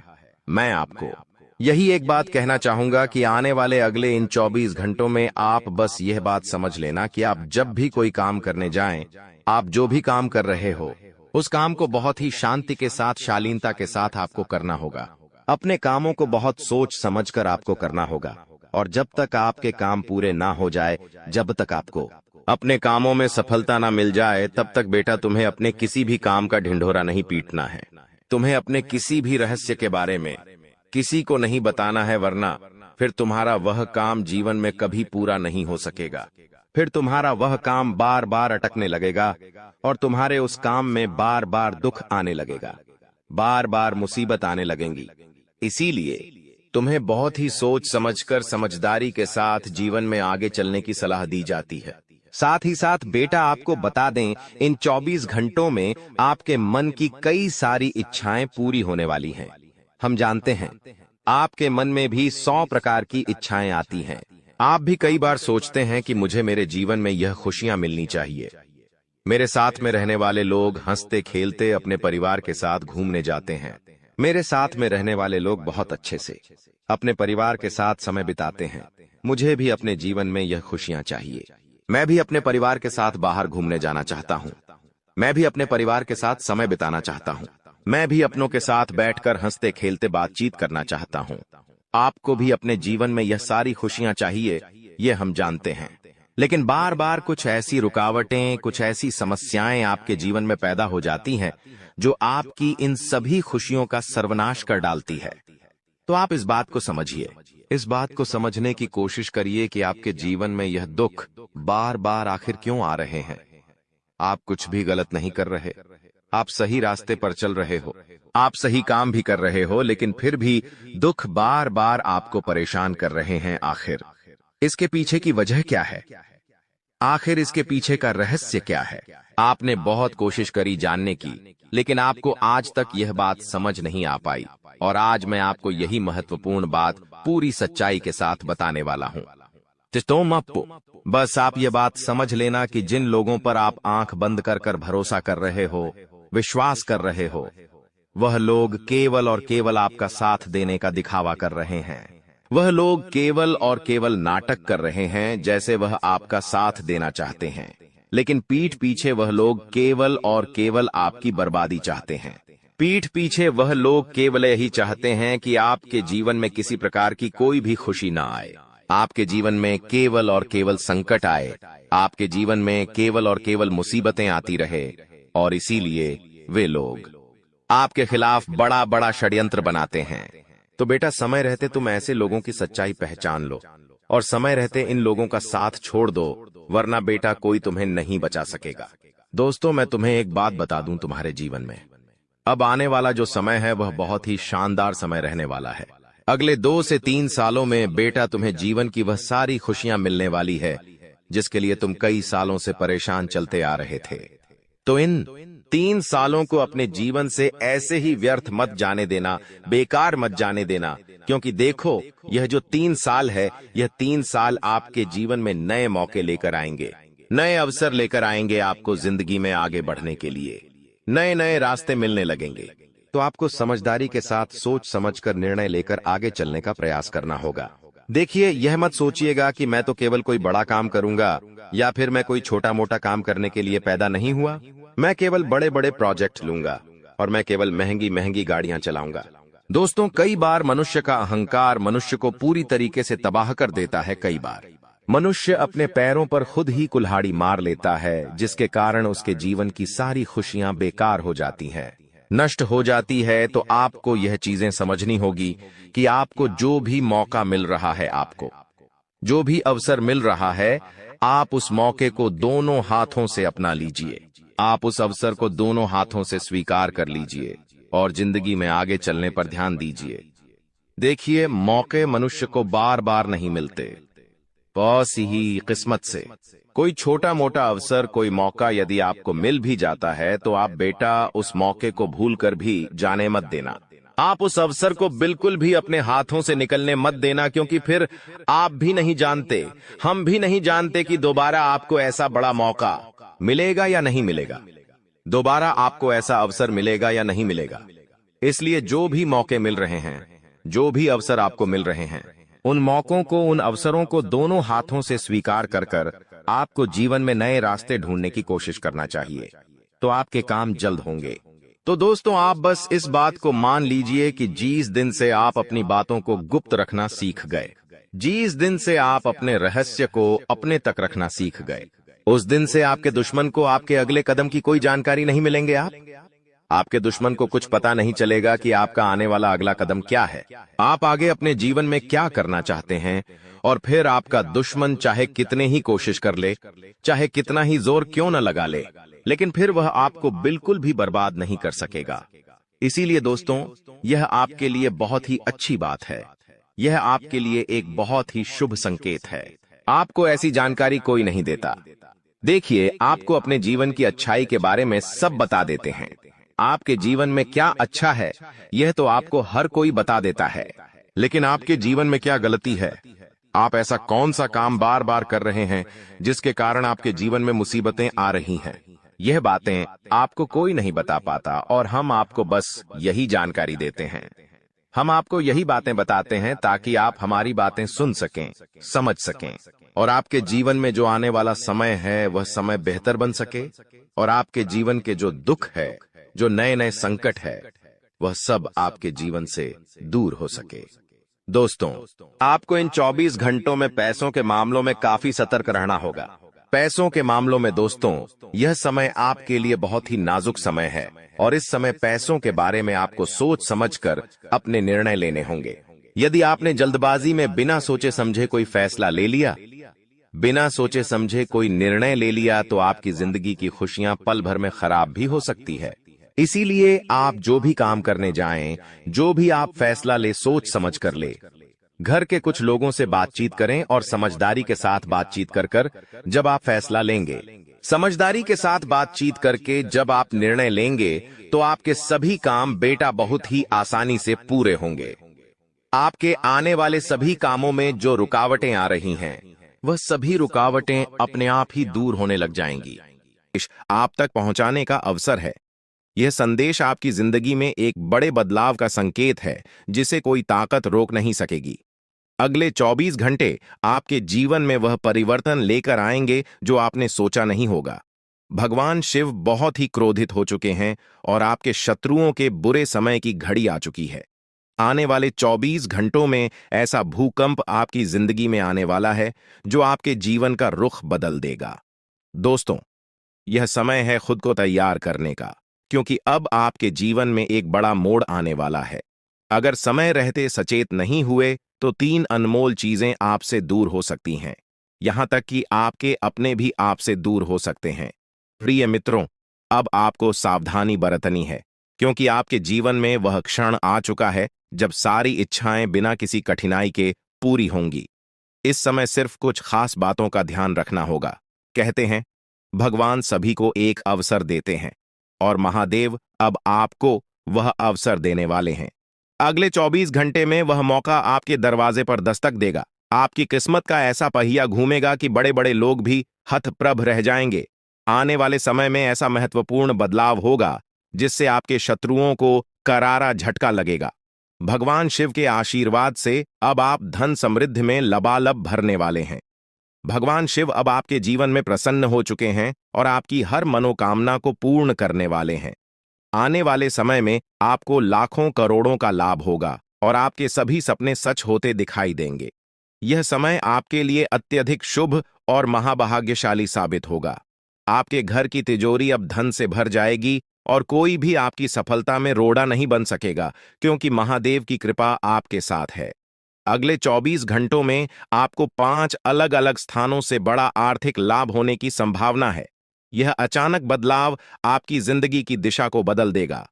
मैं आपको यही एक बात कहना चाहूंगा कि आने वाले अगले इन 24 घंटों में आप बस यह बात समझ लेना कि आप जब भी कोई काम करने जाएं, आप जो भी काम कर रहे हो, उस काम को बहुत ही शांति के साथ, शालीनता के साथ आपको करना होगा। अपने कामों को बहुत सोच समझकर आपको करना होगा। और जब तक आपके काम पूरे ना हो जाए, जब तक आपको अपने कामों में सफलता ना मिल जाए, तब तक बेटा तुम्हें अपने किसी भी काम का ढिंढोरा नहीं पीटना है। तुम्हें अपने किसी भी रहस्य के बारे में किसी को नहीं बताना है, वरना फिर तुम्हारा वह काम जीवन में कभी पूरा नहीं हो सकेगा। फिर तुम्हारा वह काम बार बार अटकने लगेगा और तुम्हारे उस काम में बार बार दुख आने लगेगा, बार बार मुसीबत आने लगेंगी। इसीलिए तुम्हें बहुत ही सोच समझकर, समझदारी के साथ जीवन में आगे चलने की सलाह दी जाती है। साथ ही साथ बेटा, आपको बता दें, इन 24 घंटों में आपके मन की कई सारी इच्छाएं पूरी होने वाली हैं। हम जानते हैं आपके मन में भी 100 प्रकार की इच्छाएं आती हैं। आप भी कई बार सोचते हैं कि मुझे मेरे जीवन में यह खुशियां मिलनी चाहिए, मेरे साथ में रहने वाले लोग हंसते खेलते अपने परिवार के साथ घूमने जाते हैं, मेरे साथ में रहने वाले लोग बहुत अच्छे से अपने परिवार के साथ समय बिताते हैं। मुझे भी अपने जीवन में यह खुशियां चाहिए। मैं भी अपने परिवार के साथ बाहर घूमने जाना चाहता हूँ। मैं भी अपने परिवार के साथ समय बिताना चाहता हूँ। मैं भी अपनों के साथ बैठकर हंसते खेलते बातचीत करना चाहता हूँ। आपको भी अपने जीवन में यह सारी खुशियां चाहिए, ये हम जानते हैं। लेकिन बार बार कुछ ऐसी रुकावटें, कुछ ऐसी समस्याएं आपके जीवन में पैदा हो जाती हैं जो आपकी इन सभी खुशियों का सर्वनाश कर डालती है। तो आप इस बात को समझिए, इस बात को समझने की कोशिश करिए कि आपके जीवन में यह दुख बार बार आखिर क्यों आ रहे हैं। आप कुछ भी गलत नहीं कर रहे, आप सही रास्ते पर चल रहे हो, आप सही काम भी कर रहे हो, लेकिन फिर भी दुख बार बार आपको परेशान कर रहे हैं। आखिर इसके पीछे की वजह क्या है? आखिर इसके पीछे का रहस्य क्या है? आपने बहुत कोशिश करी जानने की, लेकिन आपको आज तक यह बात समझ नहीं आ पाई। और आज मैं आपको यही महत्वपूर्ण बात पूरी सच्चाई के साथ बताने वाला हूँ। बस आप ये बात समझ लेना कि जिन लोगों पर आप आंख बंद कर कर भरोसा कर रहे हो, विश्वास कर रहे हो, वह लोग केवल और केवल आपका साथ देने का दिखावा कर रहे हैं। वह लोग केवल और केवल नाटक कर रहे हैं, जैसे वह आपका साथ देना चाहते हैं, लेकिन पीठ पीछे वह लोग केवल और केवल आपकी बर्बादी चाहते हैं। पीठ पीछे वह लोग केवल यही चाहते हैं कि आपके जीवन में किसी प्रकार की कोई भी खुशी ना आए, आपके जीवन में केवल और केवल संकट आए, आपके जीवन में केवल और केवल मुसीबतें आती रहे। और इसीलिए वे लोग आपके खिलाफ बड़ा बड़ा षड्यंत्र बनाते हैं। तो बेटा, समय रहते तुम ऐसे लोगों की सच्चाई पहचान लो और समय रहते इन लोगों का साथ छोड़ दो, वरना बेटा कोई तुम्हें नहीं बचा सकेगा। दोस्तों, मैं तुम्हें एक बात बता दूं, तुम्हारे जीवन में अब आने वाला जो समय है वह बहुत ही शानदार समय रहने वाला है। अगले 2 से 3 सालों में बेटा तुम्हें जीवन की वह सारी खुशियां मिलने वाली है जिसके लिए तुम कई सालों से परेशान चलते आ रहे थे। तो इन 3 सालों को अपने जीवन से ऐसे ही व्यर्थ मत जाने देना, बेकार मत जाने देना, क्योंकि देखो, यह जो 3 साल है, यह 3 साल आपके जीवन में नए मौके लेकर आएंगे, नए अवसर लेकर आएंगे आपको जिंदगी में आगे बढ़ने के लिए। नए नए रास्ते मिलने लगेंगे। तो आपको समझदारी के साथ सोच समझकर निर्णय लेकर आगे चलने का प्रयास करना होगा। देखिए, यह मत सोचिएगा कि मैं तो केवल कोई बड़ा काम करूंगा या फिर मैं कोई छोटा मोटा काम करने के लिए पैदा नहीं हुआ। मैं केवल बड़े बड़े प्रोजेक्ट लूंगा और मैं केवल महंगी महंगी गाड़ियां चलाऊंगा। दोस्तों, कई बार मनुष्य का अहंकार मनुष्य को पूरी तरीके से तबाह कर देता है। कई बार मनुष्य अपने पैरों पर खुद ही कुल्हाड़ी मार लेता है, जिसके कारण उसके जीवन की सारी खुशियां बेकार हो जाती हैं, नष्ट हो जाती है। तो आपको यह चीजें समझनी होगी कि आपको जो भी मौका मिल रहा है, आपको जो भी अवसर मिल रहा है, आप उस मौके को दोनों हाथों से अपना लीजिए। आप उस अवसर को दोनों हाथों से स्वीकार कर लीजिए और जिंदगी में आगे चलने पर ध्यान दीजिए। देखिए, मौके मनुष्य को बार बार नहीं मिलते, बस ही किस्मत से। कोई छोटा मोटा अवसर, कोई मौका यदि आपको मिल भी जाता है तो आप बेटा उस मौके को भूलकर भी जाने मत देना। आप उस अवसर को बिल्कुल भी अपने हाथों से निकलने मत देना, क्योंकि फिर आप भी नहीं जानते, हम भी नहीं जानते कि दोबारा आपको ऐसा बड़ा मौका मिलेगा या नहीं मिलेगा, दोबारा आपको ऐसा अवसर मिलेगा या नहीं मिलेगा। इसलिए जो भी मौके मिल रहे हैं, जो भी अवसर आपको मिल रहे हैं, उन मौकों को, उन अवसरों को दोनों हाथों से स्वीकार कर कर आपको जीवन में नए रास्ते ढूंढने की कोशिश करना चाहिए। तो आपके काम जल्द होंगे। तो दोस्तों, आप बस इस बात को मान लीजिए कि जिस दिन से आप अपनी बातों को गुप्त रखना सीख गए, जिस दिन से आप अपने रहस्य को अपने तक रखना सीख गए, उस दिन से आपके दुश्मन को आपके अगले कदम की कोई जानकारी नहीं मिलेंगे। आपके दुश्मन को कुछ पता नहीं चलेगा कि आपका आने वाला अगला कदम क्या है, आप आगे अपने जीवन में क्या करना चाहते हैं। और फिर आपका दुश्मन चाहे कितने ही कोशिश कर ले, चाहे कितना ही जोर क्यों न लगा ले, लेकिन फिर वह आपको बिल्कुल भी बर्बाद नहीं कर सकेगा। इसीलिए दोस्तों, यह आपके लिए बहुत ही अच्छी बात है, यह आपके लिए एक बहुत ही शुभ संकेत है। आपको ऐसी जानकारी कोई नहीं देता। देखिए, आपको अपने जीवन की अच्छाई के बारे में सब बता देते हैं। आपके जीवन में क्या अच्छा है, यह तो आपको हर कोई बता देता है, लेकिन आपके जीवन में क्या गलती है, आप ऐसा कौन सा काम बार बार कर रहे हैं जिसके कारण आपके जीवन में मुसीबतें आ रही हैं। यह बातें आपको कोई नहीं बता पाता और हम आपको बस यही जानकारी देते हैं। हम आपको यही बातें बताते हैं ताकि आप हमारी बातें सुन सकें, समझ सकें और आपके जीवन में जो आने वाला समय है वह समय बेहतर बन सके और आपके जीवन के जो दुख है, जो नए नए संकट है, वह सब आपके जीवन से दूर हो सके। दोस्तों, आपको इन 24 घंटों में पैसों के मामलों में काफी सतर्क रहना होगा। पैसों के मामलों में दोस्तों, यह समय आपके लिए बहुत ही नाजुक समय है और इस समय पैसों के बारे में आपको सोच समझकर अपने निर्णय लेने होंगे। यदि आपने जल्दबाजी में बिना सोचे समझे कोई फैसला ले लिया, बिना सोचे समझे कोई निर्णय ले लिया, तो आपकी जिंदगी की खुशियां पल भर में खराब भी हो सकती है। इसीलिए आप जो भी काम करने जाएं, जो भी आप फैसला ले, सोच समझ कर ले। घर के कुछ लोगों से बातचीत करें और समझदारी के साथ बातचीत कर जब आप फैसला लेंगे, समझदारी के साथ बातचीत करके जब आप निर्णय लेंगे, तो आपके सभी काम बेटा बहुत ही आसानी से पूरे होंगे। आपके आने वाले सभी कामों में जो रुकावटें आ रही हैं, वह सभी रुकावटें अपने आप ही दूर होने लग जाएंगी। आप तक पहुंचाने का अवसर है। यह संदेश आपकी जिंदगी में एक बड़े बदलाव का संकेत है जिसे कोई ताकत रोक नहीं सकेगी। अगले 24 घंटे आपके जीवन में वह परिवर्तन लेकर आएंगे जो आपने सोचा नहीं होगा। भगवान शिव बहुत ही क्रोधित हो चुके हैं और आपके शत्रुओं के बुरे समय की घड़ी आ चुकी है। आने वाले 24 घंटों में ऐसा भूकंप आपकी जिंदगी में आने वाला है जो आपके जीवन का रुख बदल देगा। दोस्तों, यह समय है खुद को तैयार करने का, क्योंकि अब आपके जीवन में एक बड़ा मोड़ आने वाला है। अगर समय रहते सचेत नहीं हुए तो 3 अनमोल चीजें आपसे दूर हो सकती हैं, यहां तक कि आपके अपने भी आपसे दूर हो सकते हैं। प्रिय मित्रों, अब आपको सावधानी बरतनी है, क्योंकि आपके जीवन में वह क्षण आ चुका है जब सारी इच्छाएं बिना किसी कठिनाई के पूरी होंगी। इस समय सिर्फ कुछ खास बातों का ध्यान रखना होगा। कहते हैं, भगवान सभी को एक अवसर देते हैं और महादेव अब आपको वह अवसर देने वाले हैं। अगले 24 घंटे में वह मौका आपके दरवाजे पर दस्तक देगा। आपकी किस्मत का ऐसा पहिया घूमेगा कि बड़े बड़े लोग भी हतप्रभ रह जाएंगे। आने वाले समय में ऐसा महत्वपूर्ण बदलाव होगा जिससे आपके शत्रुओं को करारा झटका लगेगा। भगवान शिव के आशीर्वाद से अब आप धन समृद्धि में लबालब भरने वाले हैं। भगवान शिव अब आपके जीवन में प्रसन्न हो चुके हैं और आपकी हर मनोकामना को पूर्ण करने वाले हैं। आने वाले समय में आपको लाखों करोड़ों का लाभ होगा और आपके सभी सपने सच होते दिखाई देंगे। यह समय आपके लिए अत्यधिक शुभ और महाभाग्यशाली साबित होगा। आपके घर की तिजोरी अब धन से भर जाएगी और कोई भी आपकी सफलता में रोड़ा नहीं बन सकेगा, क्योंकि महादेव की कृपा आपके साथ है। अगले 24 घंटों में आपको 5 अलग अलग स्थानों से बड़ा आर्थिक लाभ होने की संभावना है। यह अचानक बदलाव आपकी जिंदगी की दिशा को बदल देगा।